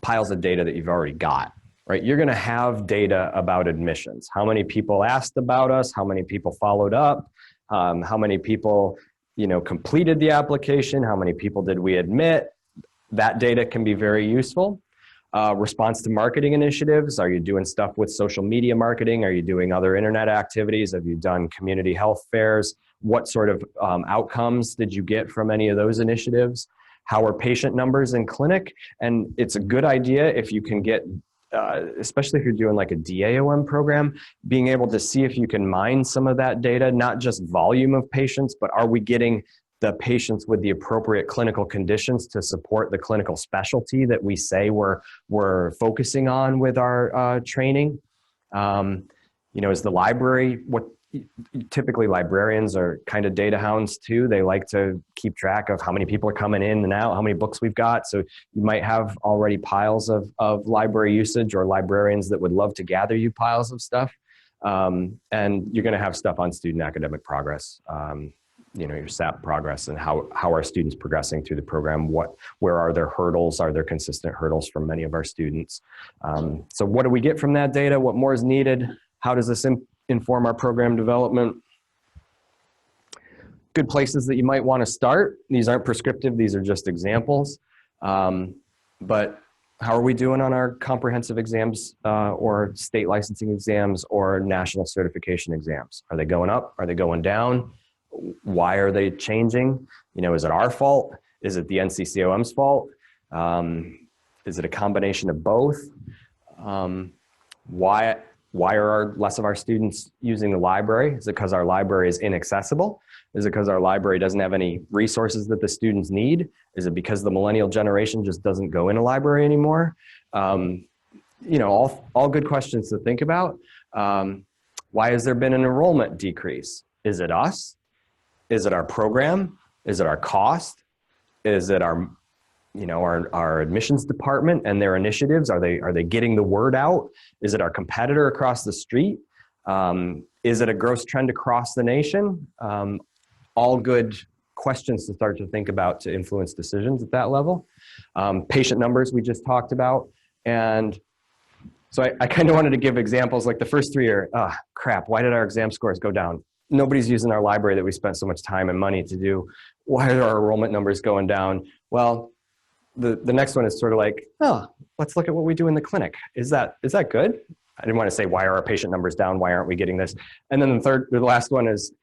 piles of data that you've already got, right? You're going to have data about admissions. How many people asked about us? How many people followed up? How many people, completed the application? How many people did we admit? That data can be very useful. Response to marketing initiatives. Are you doing stuff with social media marketing? Are you doing other internet activities? Have you done community health fairs? What sort of outcomes did you get from any of those initiatives? How are patient numbers in clinic? And it's a good idea if you can get, especially if you're doing like a DAOM program, being able to see if you can mine some of that data, not just volume of patients, but are we getting the patients with the appropriate clinical conditions to support the clinical specialty that we say we're focusing on with our training? Is the library, typically librarians are kind of data hounds too. They like to keep track of how many people are coming in and out, how many books we've got. So you might have already piles of library usage, or librarians that would love to gather you piles of stuff. And you're going to have stuff on student academic progress, your SAP progress, and how are students progressing through the program? Where are their hurdles? Are there consistent hurdles from many of our students? So what do we get from that data? What more is needed? How does this inform our program development? Good places that you might want to start. These aren't prescriptive, these are just examples. But how are we doing on our comprehensive exams or state licensing exams or national certification exams? Are they going up? Are they going down? Why are they changing? Is it our fault? Is it the NCCAOM's fault? Is it a combination of both? Why are less of our students using the library? Is it because our library is inaccessible? Is it because our library doesn't have any resources that the students need? Is it because the millennial generation just doesn't go in a library anymore? All good questions to think about. Why has there been an enrollment decrease? Is it us? Is it our program? Is it our cost? Is it our admissions department and their initiatives? Are they getting the word out? Is it our competitor across the street? Is it a gross trend across the nation? All good questions to start to think about to influence decisions at that level. Patient numbers we just talked about. And So I kind of wanted to give examples, like the first 3 are, crap, why did our exam scores go down? Nobody's using our library that we spent so much time and money to do. Why are our enrollment numbers going down? Well, the next one is sort of like, oh, let's look at what we do in the clinic. Is that good? I didn't want to say, why are our patient numbers down? Why aren't we getting this? And then the last one is,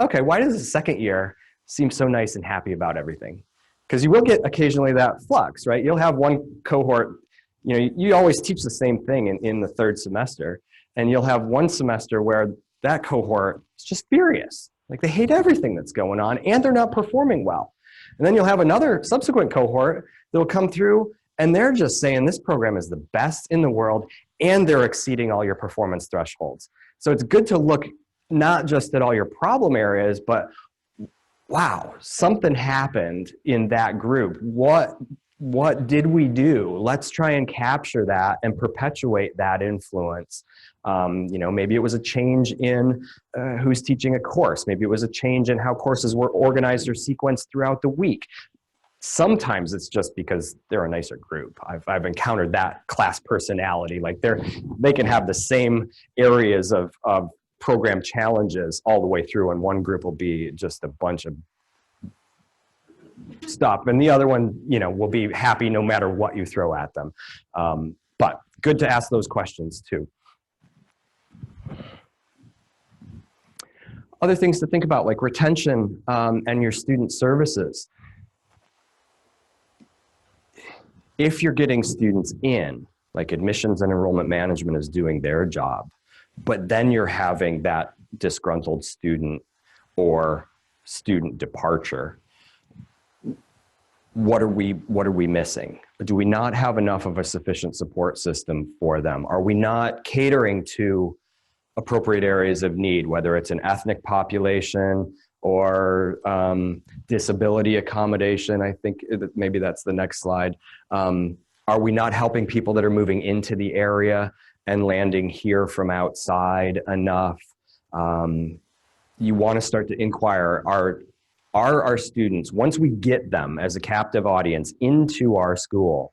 okay, why does the second year seem so nice and happy about everything? Because you will get occasionally that flux, right? You'll have one cohort, you always teach the same thing in the third semester, and you'll have one semester where that cohort is just furious. Like they hate everything that's going on and they're not performing well. And then you'll have another subsequent cohort that'll come through and they're just saying this program is the best in the world and they're exceeding all your performance thresholds. So it's good to look not just at all your problem areas, but wow, something happened in that group. What did we do? Let's try and capture that and perpetuate that influence. Maybe it was a change in who's teaching a course. Maybe it was a change in how courses were organized or sequenced throughout the week. Sometimes it's just because they're a nicer group. I've encountered that class personality. Like they can have the same areas of program challenges all the way through, and one group will be just a bunch of stuff, and the other one, will be happy no matter what you throw at them. But good to ask those questions too. Other things to think about, like retention and your student services. If you're getting students in, like admissions and enrollment management is doing their job, but then you're having that disgruntled student or student departure, what are we missing? Do we not have enough of a sufficient support system for them? Are we not catering to appropriate areas of need, whether it's an ethnic population or disability accommodation? I think maybe that's the next slide. Are we not helping people that are moving into the area and landing here from outside enough? You want to start to inquire, are our students, once we get them as a captive audience into our school,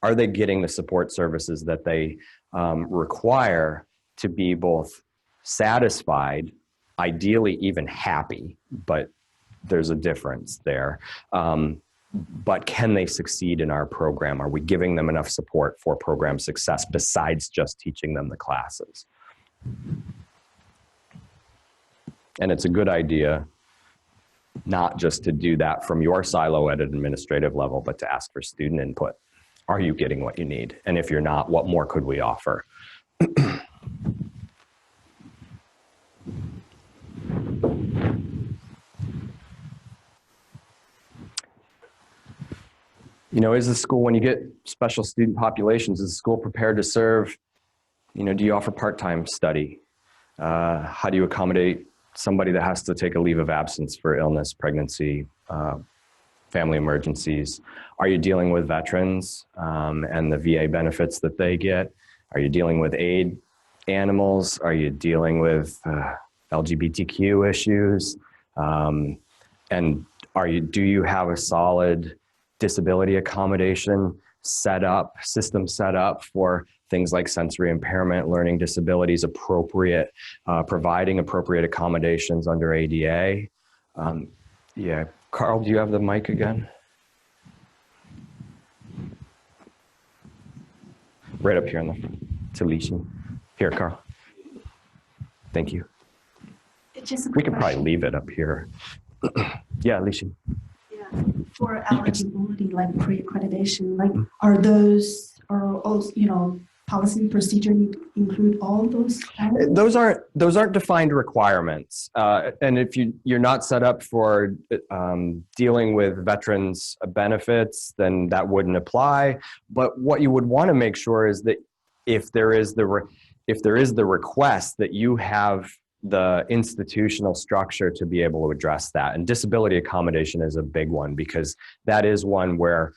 are they getting the support services that they require to be both satisfied, ideally even happy, but there's a difference there. But can they succeed in our program? Are we giving them enough support for program success besides just teaching them the classes? And it's a good idea not just to do that from your silo at an administrative level, but to ask for student input. Are you getting what you need? And if you're not, what more could we offer? Is the school, when you get special student populations, is the school prepared to serve, do you offer part-time study? How do you accommodate somebody that has to take a leave of absence for illness, pregnancy, family emergencies? Are you dealing with veterans and the VA benefits that they get? Are you dealing with aid animals? Are you dealing with LGBTQ issues? And do you have a solid disability accommodation system set up for things like sensory impairment, learning disabilities, providing appropriate accommodations under ADA? Yeah, Carl, do you have the mic again? Right up here in the front, to Lishin. Here, Carl. Thank you. We could probably leave it up here. Yeah, Lishin. Yeah, for eligibility, like pre-accreditation, like are those, policy and procedure include all those items? Those aren't defined requirements, and if you're not set up for dealing with veterans benefits, then that wouldn't apply. But what you would want to make sure is that if there is the request, that you have the institutional structure to be able to address that. And disability accommodation is a big one, because that is one where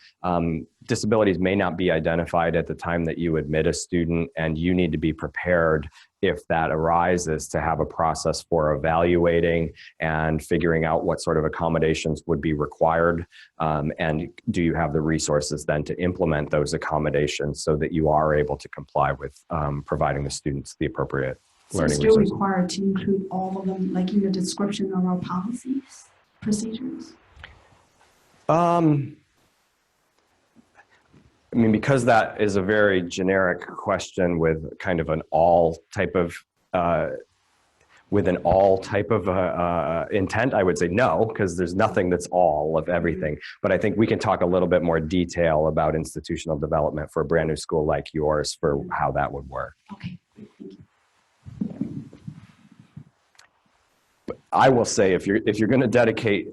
disabilities may not be identified at the time that you admit a student, and you need to be prepared if that arises to have a process for evaluating and figuring out what sort of accommodations would be required. And do you have the resources then to implement those accommodations so that you are able to comply with providing the students the appropriate learning still resources? Required to include all of them, like in the description of our policies, procedures? I mean, because that is a very generic question with kind of an all type of, intent, I would say no, because there's nothing that's all of everything. But I think we can talk a little bit more detail about institutional development for a brand new school like yours for how that would work. Okay, great, thank you. I will say, if you're going to dedicate,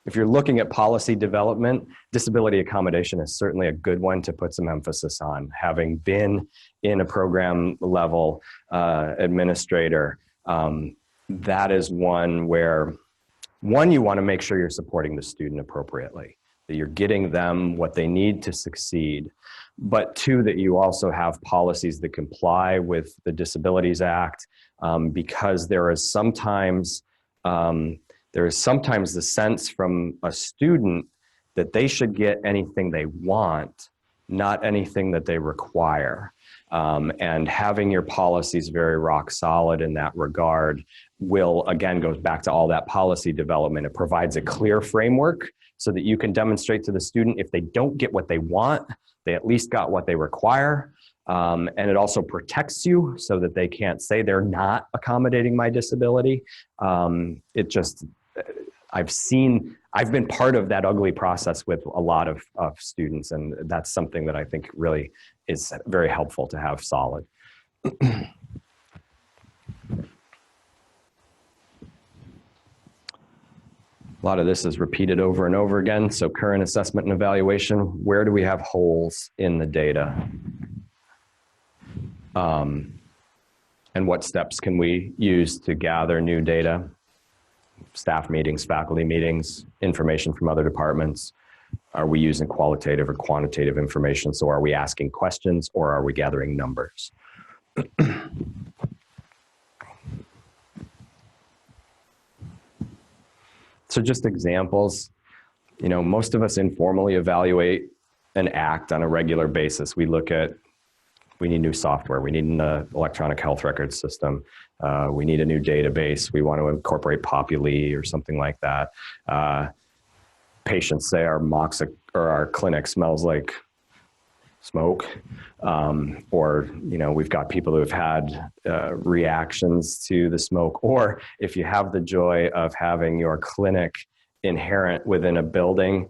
if you're looking at policy development, disability accommodation is certainly a good one to put some emphasis on. Having been in a program level administrator, that is one where, one, you want to make sure you're supporting the student appropriately, that you're getting them what they need to succeed. But two, that you also have policies that comply with the Disabilities Act, because there is sometimes the sense from a student that they should get anything they want, not anything that they require. And having your policies very rock solid in that regard will, again, goes back to all that policy development. It provides a clear framework so that you can demonstrate to the student, if they don't get what they want, they at least got what they require. And it also protects you so that they can't say they're not accommodating my disability. I've been part of that ugly process with a lot of students, and that's something that I think really is very helpful to have solid. A lot of this is repeated over and over again. So current assessment and evaluation, where do we have holes in the data? And what steps can we use to gather new data? Staff meetings, faculty meetings, information from other departments. Are we using qualitative or quantitative information? So are we asking questions or are we gathering numbers? So just examples, most of us informally evaluate an act on a regular basis. We look at, we need new software, we need an electronic health record system, we need a new database, we want to incorporate Populi or something like that. Patients say our MOXA or our clinic smells like smoke, or we've got people who have had reactions to the smoke, or if you have the joy of having your clinic inherent within a building,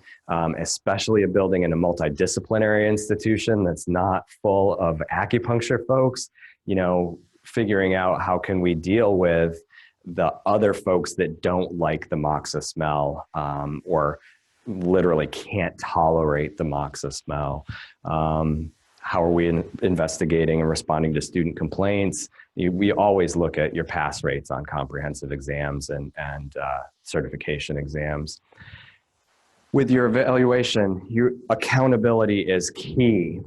especially a building in a multidisciplinary institution that's not full of acupuncture folks, figuring out how can we deal with the other folks that don't like the MOXA smell, or literally can't tolerate the MOXA smell. How are we investigating and responding to student complaints? We always look at your pass rates on comprehensive exams and certification exams. With your evaluation, your accountability is key.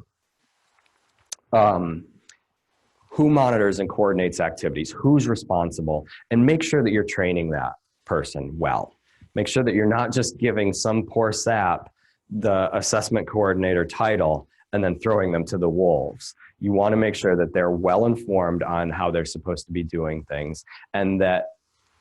Who monitors and coordinates activities? Who's responsible? And make sure that you're training that person well. Make sure that you're not just giving some poor sap the assessment coordinator title and then throwing them to the wolves. You want to make sure that they're well informed on how they're supposed to be doing things, and that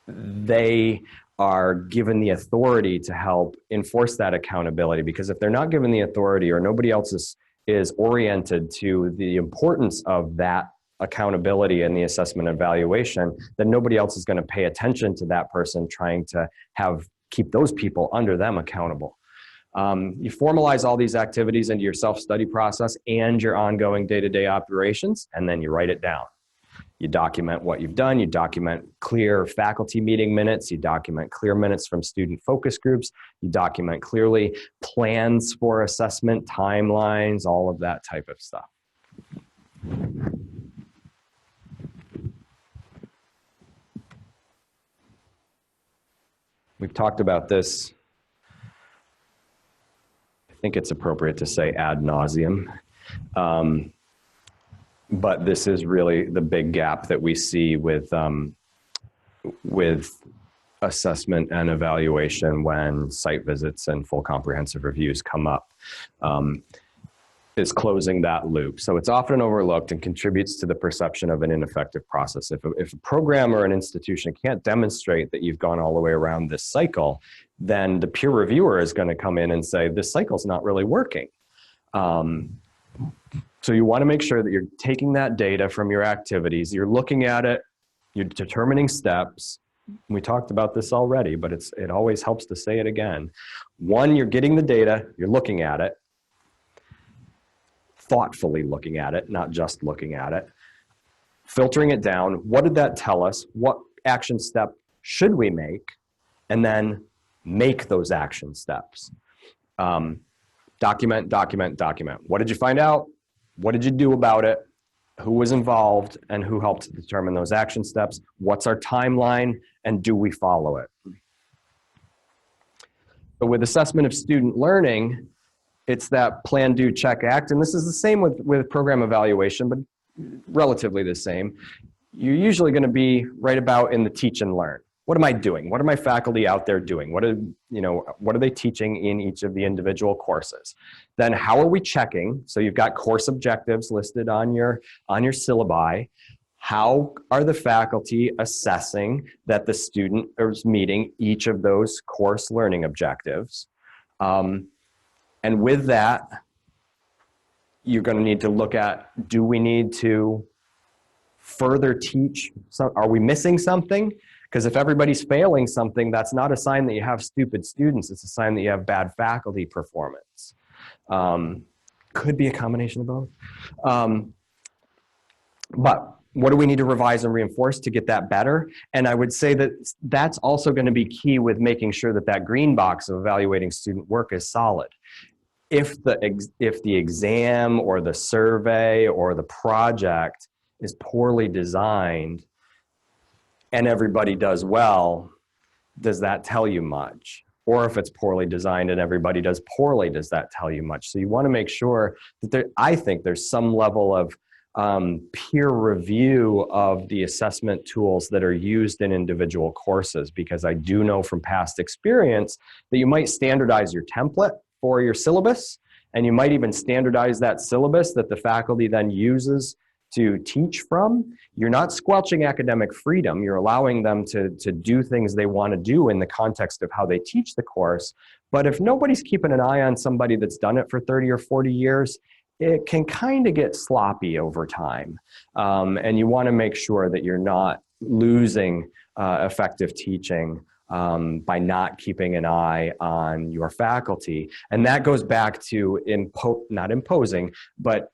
they are given the authority to help enforce that accountability. Because if they're not given the authority, or nobody else is oriented to the importance of that accountability in the assessment and evaluation, then nobody else is going to pay attention to that person trying to keep those people under them accountable. You formalize all these activities into your self-study process and your ongoing day-to-day operations, and then you write it down. You document what you've done, you document clear faculty meeting minutes, you document clear minutes from student focus groups, you document clearly plans for assessment, timelines, all of that type of stuff. We've talked about this. I think it's appropriate to say ad nauseum. But this is really the big gap that we see with assessment and evaluation when site visits and full comprehensive reviews come up, is closing that loop. So it's often overlooked and contributes to the perception of an ineffective process. If a program or an institution can't demonstrate that you've gone all the way around this cycle, then the peer reviewer is going to come in and say, this cycle's not really working. So you want to make sure that you're taking that data from your activities, you're looking at it, you're determining steps. We talked about this already, but it always helps to say it again. One, you're getting the data, you're looking at it, thoughtfully looking at it, not just looking at it, filtering it down. What did that tell us? What action step should we make? And then make those action steps. Document, document, document. What did you find out? What did you do about it? Who was involved and who helped determine those action steps? What's our timeline and do we follow it? But with assessment of student learning, it's that plan, do, check, act. And this is the same with program evaluation, but relatively the same. You're usually going to be right about in the teach and learn. What am I doing? What are my faculty out there doing? What are they teaching in each of the individual courses? Then how are we checking? So you've got course objectives listed on your syllabi. How are the faculty assessing that the student is meeting each of those course learning objectives? And with that, you're going to need to look at, do we need to further teach? Are we missing something? Because if everybody's failing something, that's not a sign that you have stupid students. It's a sign that you have bad faculty performance. Could be a combination of both. But what do we need to revise and reinforce to get that better? And I would say that that's also going to be key with making sure that that green box of evaluating student work is solid. If the exam or the survey or the project is poorly designed, and everybody does well, does that tell you much? Or if it's poorly designed and everybody does poorly, does that tell you much? So you want to make sure that I think there's some level of peer review of the assessment tools that are used in individual courses, because I do know from past experience that you might standardize your template for your syllabus, and you might even standardize that syllabus that the faculty then uses to teach from. You're not squelching academic freedom. You're allowing them to do things they want to do in the context of how they teach the course. But if nobody's keeping an eye on somebody that's done it for 30 or 40 years, it can kind of get sloppy over time. And you want to make sure that you're not losing effective teaching by not keeping an eye on your faculty. And that goes back to not imposing, but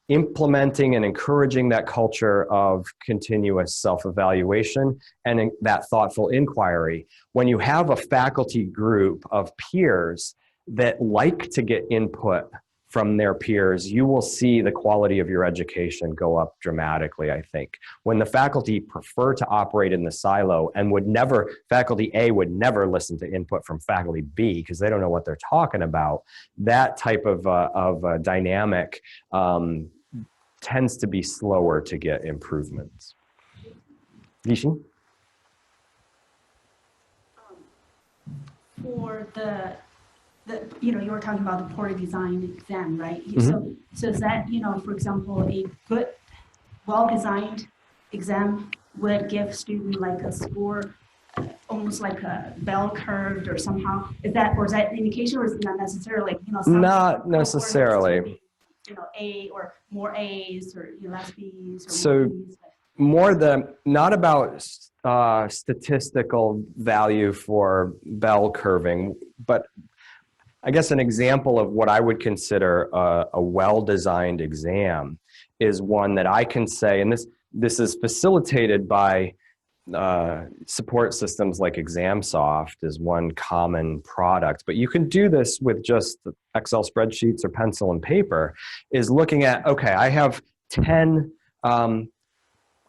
implementing and encouraging that culture of continuous self-evaluation and that thoughtful inquiry. When you have a faculty group of peers that like to get input from their peers, you will see the quality of your education go up dramatically, I think. When the faculty prefer to operate in the silo and faculty A would never listen to input from faculty B because they don't know what they're talking about, that type of dynamic tends to be slower to get improvements. Vishin? For you were talking about the poorly designed exam, right? Mm-hmm. So is that, for example, a good, well-designed exam would give student like a score, almost like a bell curve or somehow? Is that an indication, or is it not necessarily? Not necessarily. A or more A's or less B's. Or so more B's, not about statistical value for bell curving, but I guess an example of what I would consider a well-designed exam is one that I can say, and this is facilitated by support systems like ExamSoft is one common product, but you can do this with just Excel spreadsheets or pencil and paper, is looking at, okay, I have 10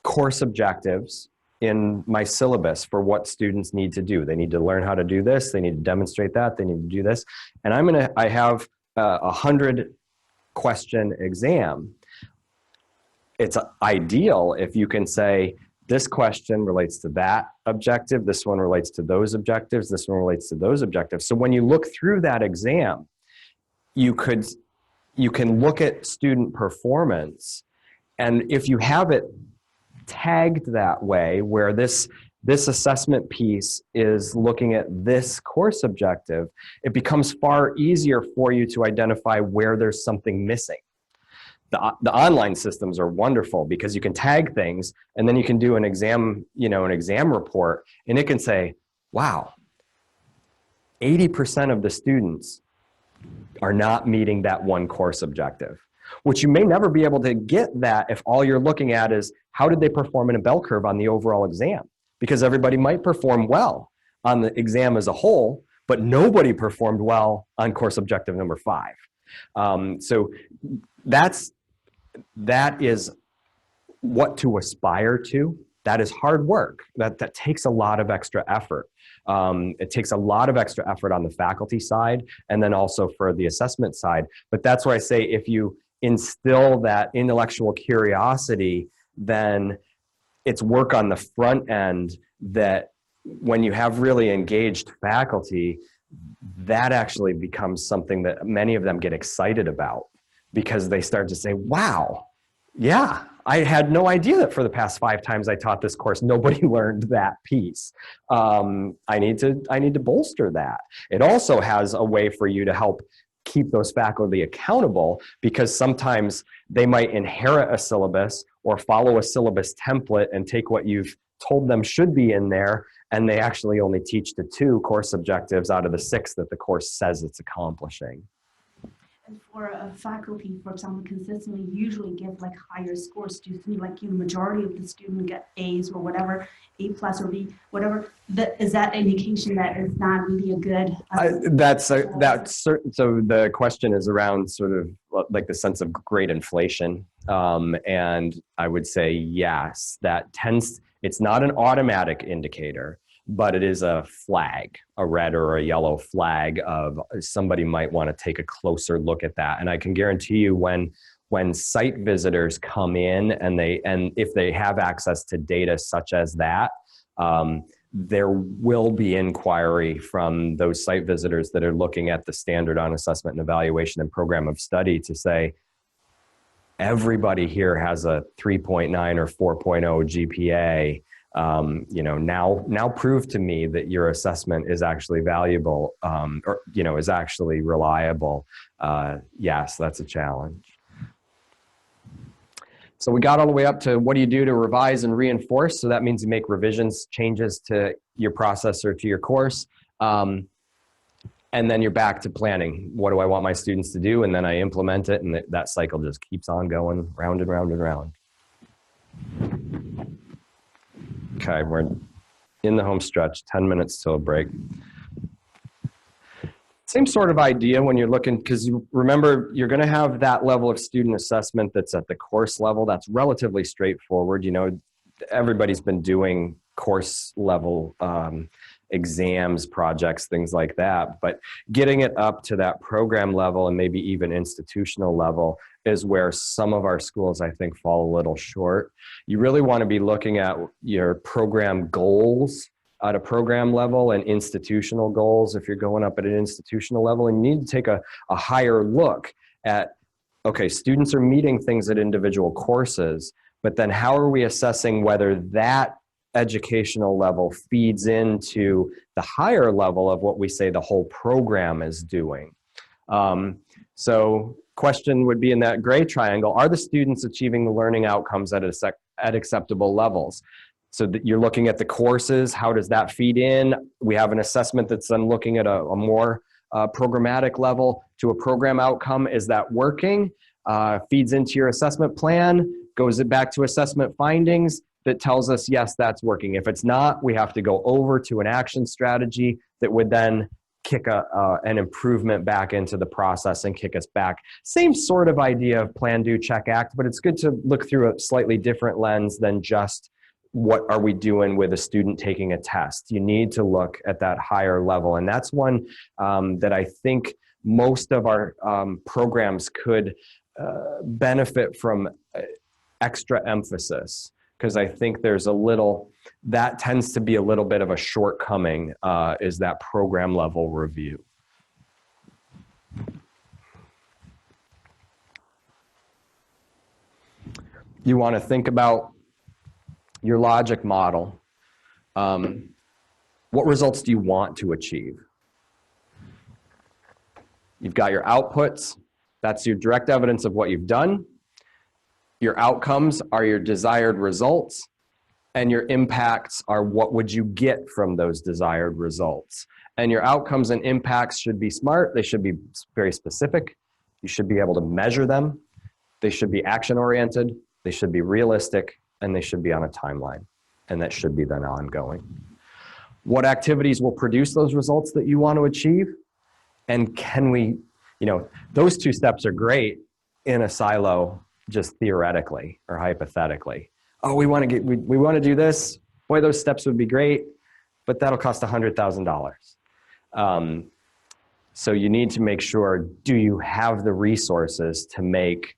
course objectives in my syllabus for what students need to do. They need to learn how to do this. They need to demonstrate that. They need to do this. And I have a 100 question exam. It's ideal if you can say, this question relates to that objective, this one relates to those objectives, this one relates to those objectives. So when you look through that exam, you can look at student performance, and if you have it tagged that way, where this assessment piece is looking at this course objective, it becomes far easier for you to identify where there's something missing. The online systems are wonderful because you can tag things, and then you can do an exam, an exam report, and it can say, wow, 80% of the students are not meeting that one course objective, which you may never be able to get that if all you're looking at is how did they perform in a bell curve on the overall exam, because everybody might perform well on the exam as a whole, but nobody performed well on course objective number 5. So that is what to aspire to. That is hard work. That takes a lot of extra effort. It takes a lot of extra effort on the faculty side and then also for the assessment side. But that's why I say if you instill that intellectual curiosity, then it's work on the front end that when you have really engaged faculty, that actually becomes something that many of them get excited about, because they start to say, wow, yeah, I had no idea that for the past 5 times I taught this course, nobody learned that piece. I need to bolster that. It also has a way for you to help keep those faculty accountable, because sometimes they might inherit a syllabus or follow a syllabus template and take what you've told them should be in there, and they actually only teach the 2 course objectives out of the 6 that the course says it's accomplishing. And for a faculty, for example, consistently usually give like higher scores. Do you think like the majority of the students get A's or whatever, A+ or B, whatever? Is that indication that it's not really a good? So the question is around sort of like the sense of grade inflation, and I would say yes, it's not an automatic indicator, but it is a flag, a red or a yellow flag of somebody might want to take a closer look at that. And I can guarantee you when site visitors come in and if they have access to data such as that, there will be inquiry from those site visitors that are looking at the standard on assessment and evaluation and program of study to say, everybody here has a 3.9 or 4.0 GPA. Now prove to me that your assessment is actually valuable, is actually reliable. Yes, that's a challenge. So we got all the way up to what do you do to revise and reinforce? So that means you make revisions, changes to your process or to your course. And then you're back to planning. What do I want my students to do? And then I implement it, and that cycle just keeps on going round and round and round. Okay, we're in the home stretch, 10 minutes till a break. Same sort of idea when you're looking, because you remember you're going to have that level of student assessment that's at the course level. That's relatively straightforward. Everybody's been doing course level exams, projects, things like that. But getting it up to that program level and maybe even institutional level is where some of our schools, I think, fall a little short. You really want to be looking at your program goals at a program level and institutional goals if you're going up at an institutional level. And you need to take a higher look at, okay, students are meeting things at individual courses, but then how are we assessing whether that educational level feeds into the higher level of what we say the whole program is doing? So question would be in that gray triangle, are the students achieving the learning outcomes at acceptable levels? So that you're looking at the courses, how does that feed in? We have an assessment that's then looking at a more programmatic level to a program outcome. Is that working? Feeds into your assessment plan, goes it back to assessment findings that tells us, yes, that's working. If it's not, we have to go over to an action strategy that would then kick an improvement back into the process and kick us back. Same sort of idea of plan, do, check, act, but it's good to look through a slightly different lens than just what are we doing with a student taking a test? You need to look at that higher level. And that's one that I think most of our programs could benefit from extra emphasis, because I think there's that tends to be a little bit of a shortcoming, is that program level review. You want to think about your logic model. What results do you want to achieve? You've got your outputs. That's your direct evidence of what you've done. Your outcomes are your desired results. And your impacts are what would you get from those desired results. And your outcomes and impacts should be smart. They should be very specific. You should be able to measure them. They should be action-oriented. They should be realistic. And they should be on a timeline. And that should be then ongoing. What activities will produce those results that you want to achieve? And can we, those two steps are great in a silo, just theoretically or hypothetically. Oh, we want to do this. Boy, those steps would be great, but that'll cost $100,000. So you need to make sure, do you have the resources to make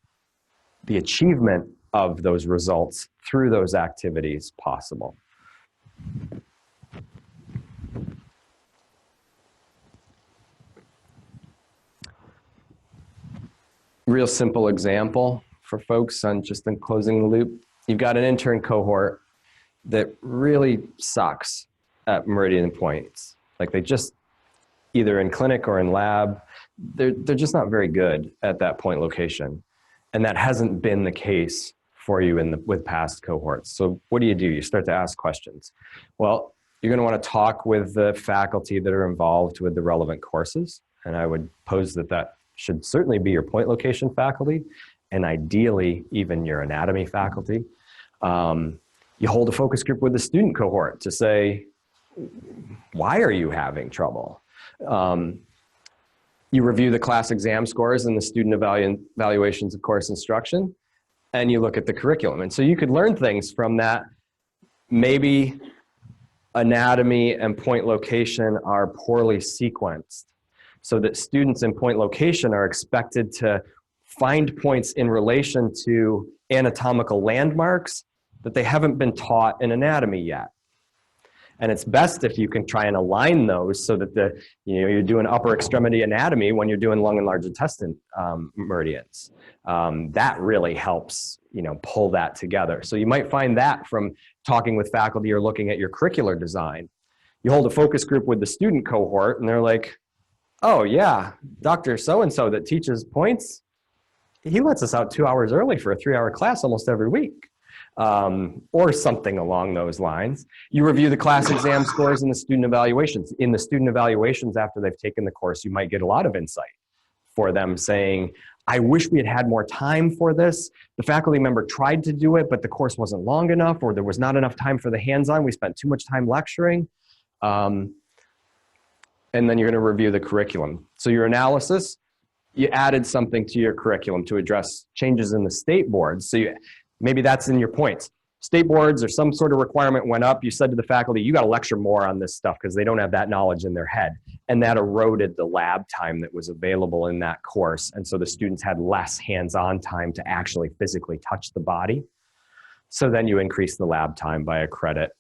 the achievement of those results through those activities possible? Real simple example for folks on just in closing the loop. You've got an intern cohort that really sucks at meridian points. Like they just, either in clinic or in lab, they're just not very good at that point location. And that hasn't been the case for you with past cohorts. So what do? You start to ask questions. Well, you're going to want to talk with the faculty that are involved with the relevant courses. And I would pose that should certainly be your point location faculty, and ideally even your anatomy faculty. You hold a focus group with the student cohort to say, why are you having trouble? You review the class exam scores and the student evaluations of course instruction, and you look at the curriculum. And so you could learn things from that. Maybe anatomy and point location are poorly sequenced, so that students in point location are expected to find points in relation to anatomical landmarks that they haven't been taught in anatomy yet. And it's best if you can try and align those so that you're doing upper extremity anatomy when you're doing lung and large intestine meridians. That really helps, pull that together. So you might find that from talking with faculty or looking at your curricular design. You hold a focus group with the student cohort and they're like, oh yeah, Dr. So-and-so that teaches points, he lets us out 2 hours early for a 3-hour class almost every week. Or something along those lines. You review the class exam scores and the student evaluations. In the student evaluations after they've taken the course, you might get a lot of insight for them saying, I wish we had had more time for this. The faculty member tried to do it, but the course wasn't long enough, or there was not enough time for the hands-on. We spent too much time lecturing. And then you're going to review the curriculum. So your analysis, you added something to your curriculum to address changes in the state boards. So maybe that's in your points. State boards or some sort of requirement went up. You said to the faculty, you got to lecture more on this stuff because they don't have that knowledge in their head. And that eroded the lab time that was available in that course. And so the students had less hands-on time to actually physically touch the body. So then you increase the lab time by a credit.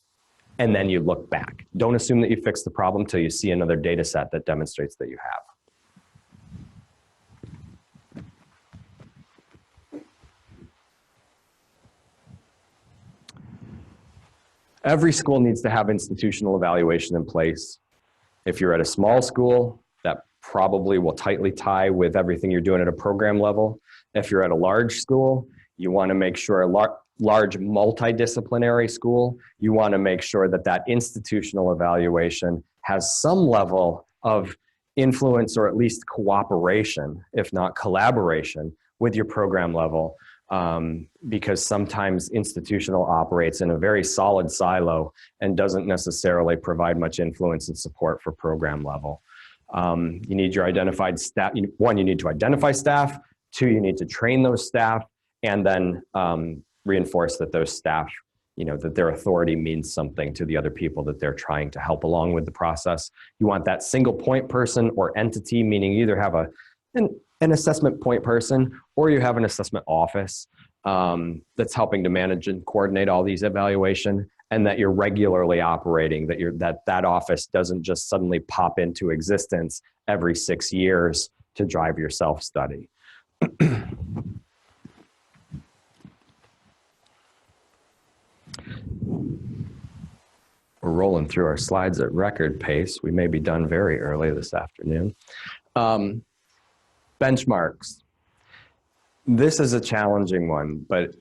And then you look back. Don't assume that you fixed the problem until you see another data set that demonstrates that you have. Every school needs to have institutional evaluation in place. If you're at a small school, that probably will tightly tie with everything you're doing at a program level. If you're at a large school, you want to make sure a large multidisciplinary school, you want to make sure that that institutional evaluation has some level of influence or at least cooperation, if not collaboration, with your program level. Because sometimes institutional operates in a very solid silo and doesn't necessarily provide much influence and support for program level. You need your identified staff. One, you need to identify staff. Two, you need to train those staff, and then reinforce that those staff that their authority means something to the other people that they're trying to help along with the process. You want that single point person or entity, meaning you either have an assessment point person or you have an assessment office that's helping to manage and coordinate all these evaluation, and that you're regularly operating, that office doesn't just suddenly pop into existence every 6 years to drive your self-study. We're rolling through our slides at record pace. We may be done very early this afternoon. Benchmarks. This is a challenging one, but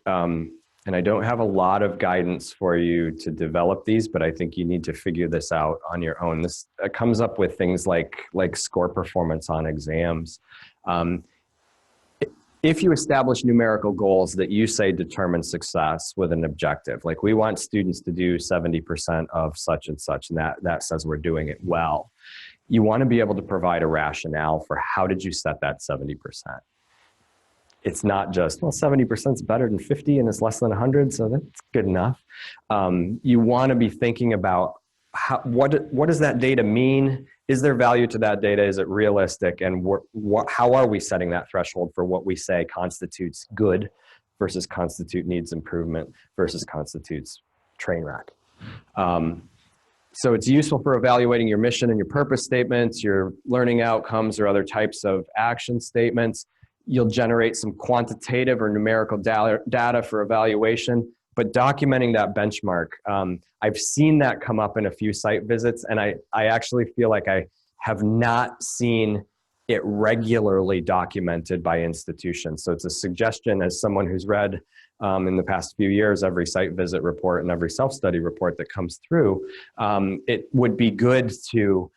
and I don't have a lot of guidance for you to develop these, but I think you need to figure this out on your own. This comes up with things like score performance on exams. If you establish numerical goals that you say determine success with an objective, like we want students to do 70% of such and such, and that says we're doing it well, you want to be able to provide a rationale for how did you set that 70%. It's not just, well, 70% is better than 50 and it's less than 100, so that's good enough. You want to be thinking about what does that data mean? Is there value to that data? Is it realistic? And how are we setting that threshold for what we say constitutes good versus constitute needs improvement versus constitutes train wreck? So it's useful for evaluating your mission and your purpose statements, your learning outcomes, or other types of action statements. You'll generate some quantitative or numerical data for evaluation, but documenting that benchmark. I've seen that come up in a few site visits, and I actually feel like I have not seen it regularly documented by institutions. So it's a suggestion as someone who's read in the past few years every site visit report and every self-study report that comes through. It would be good to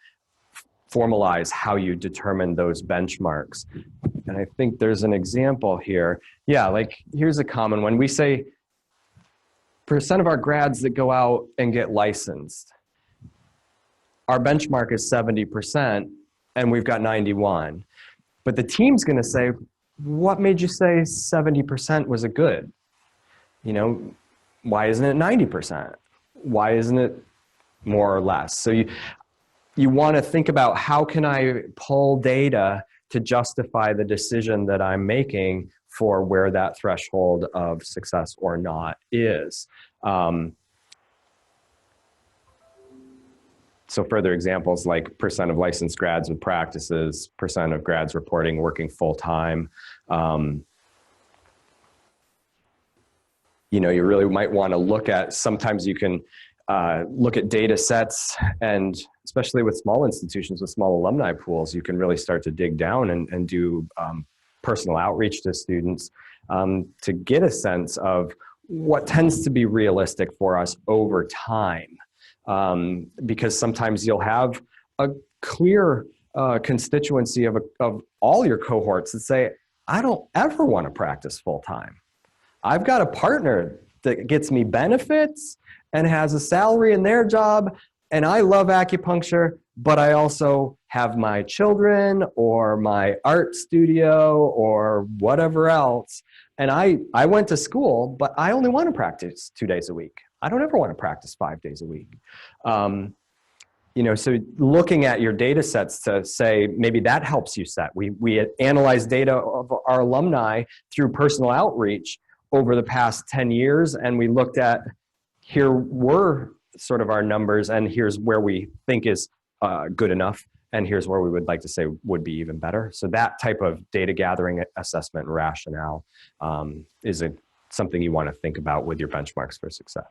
formalize how you determine those benchmarks. And I think there's an example here. Yeah, like here's a common one. We say percent of our grads that go out and get licensed. Our benchmark is 70% and we've got 91. But the team's gonna say, what made you say 70% was a good? Why isn't it 90%? Why isn't it more or less? So you want to think about how can I pull data to justify the decision that I'm making for where that threshold of success or not is. So further examples like percent of licensed grads with practices, percent of grads reporting working full-time. You really might want to look at, sometimes you can look at data sets, and especially with small institutions with small alumni pools, you can really start to dig down and do personal outreach to students to get a sense of what tends to be realistic for us over time. Because sometimes you'll have a clear constituency of all your cohorts that say, I don't ever want to practice full-time. I've got a partner that gets me benefits and has a salary in their job, and I love acupuncture, but I also have my children or my art studio or whatever else. And I went to school, but I only want to practice 2 days a week. I don't ever want to practice 5 days a week. So looking at your data sets to say, maybe that helps you set. We analyze data of our alumni through personal outreach over the past 10 years, and we looked at, here were sort of our numbers, and here's where we think is good enough, and here's where we would like to say would be even better. So that type of data gathering, assessment, and rationale is something you want to think about with your benchmarks for success.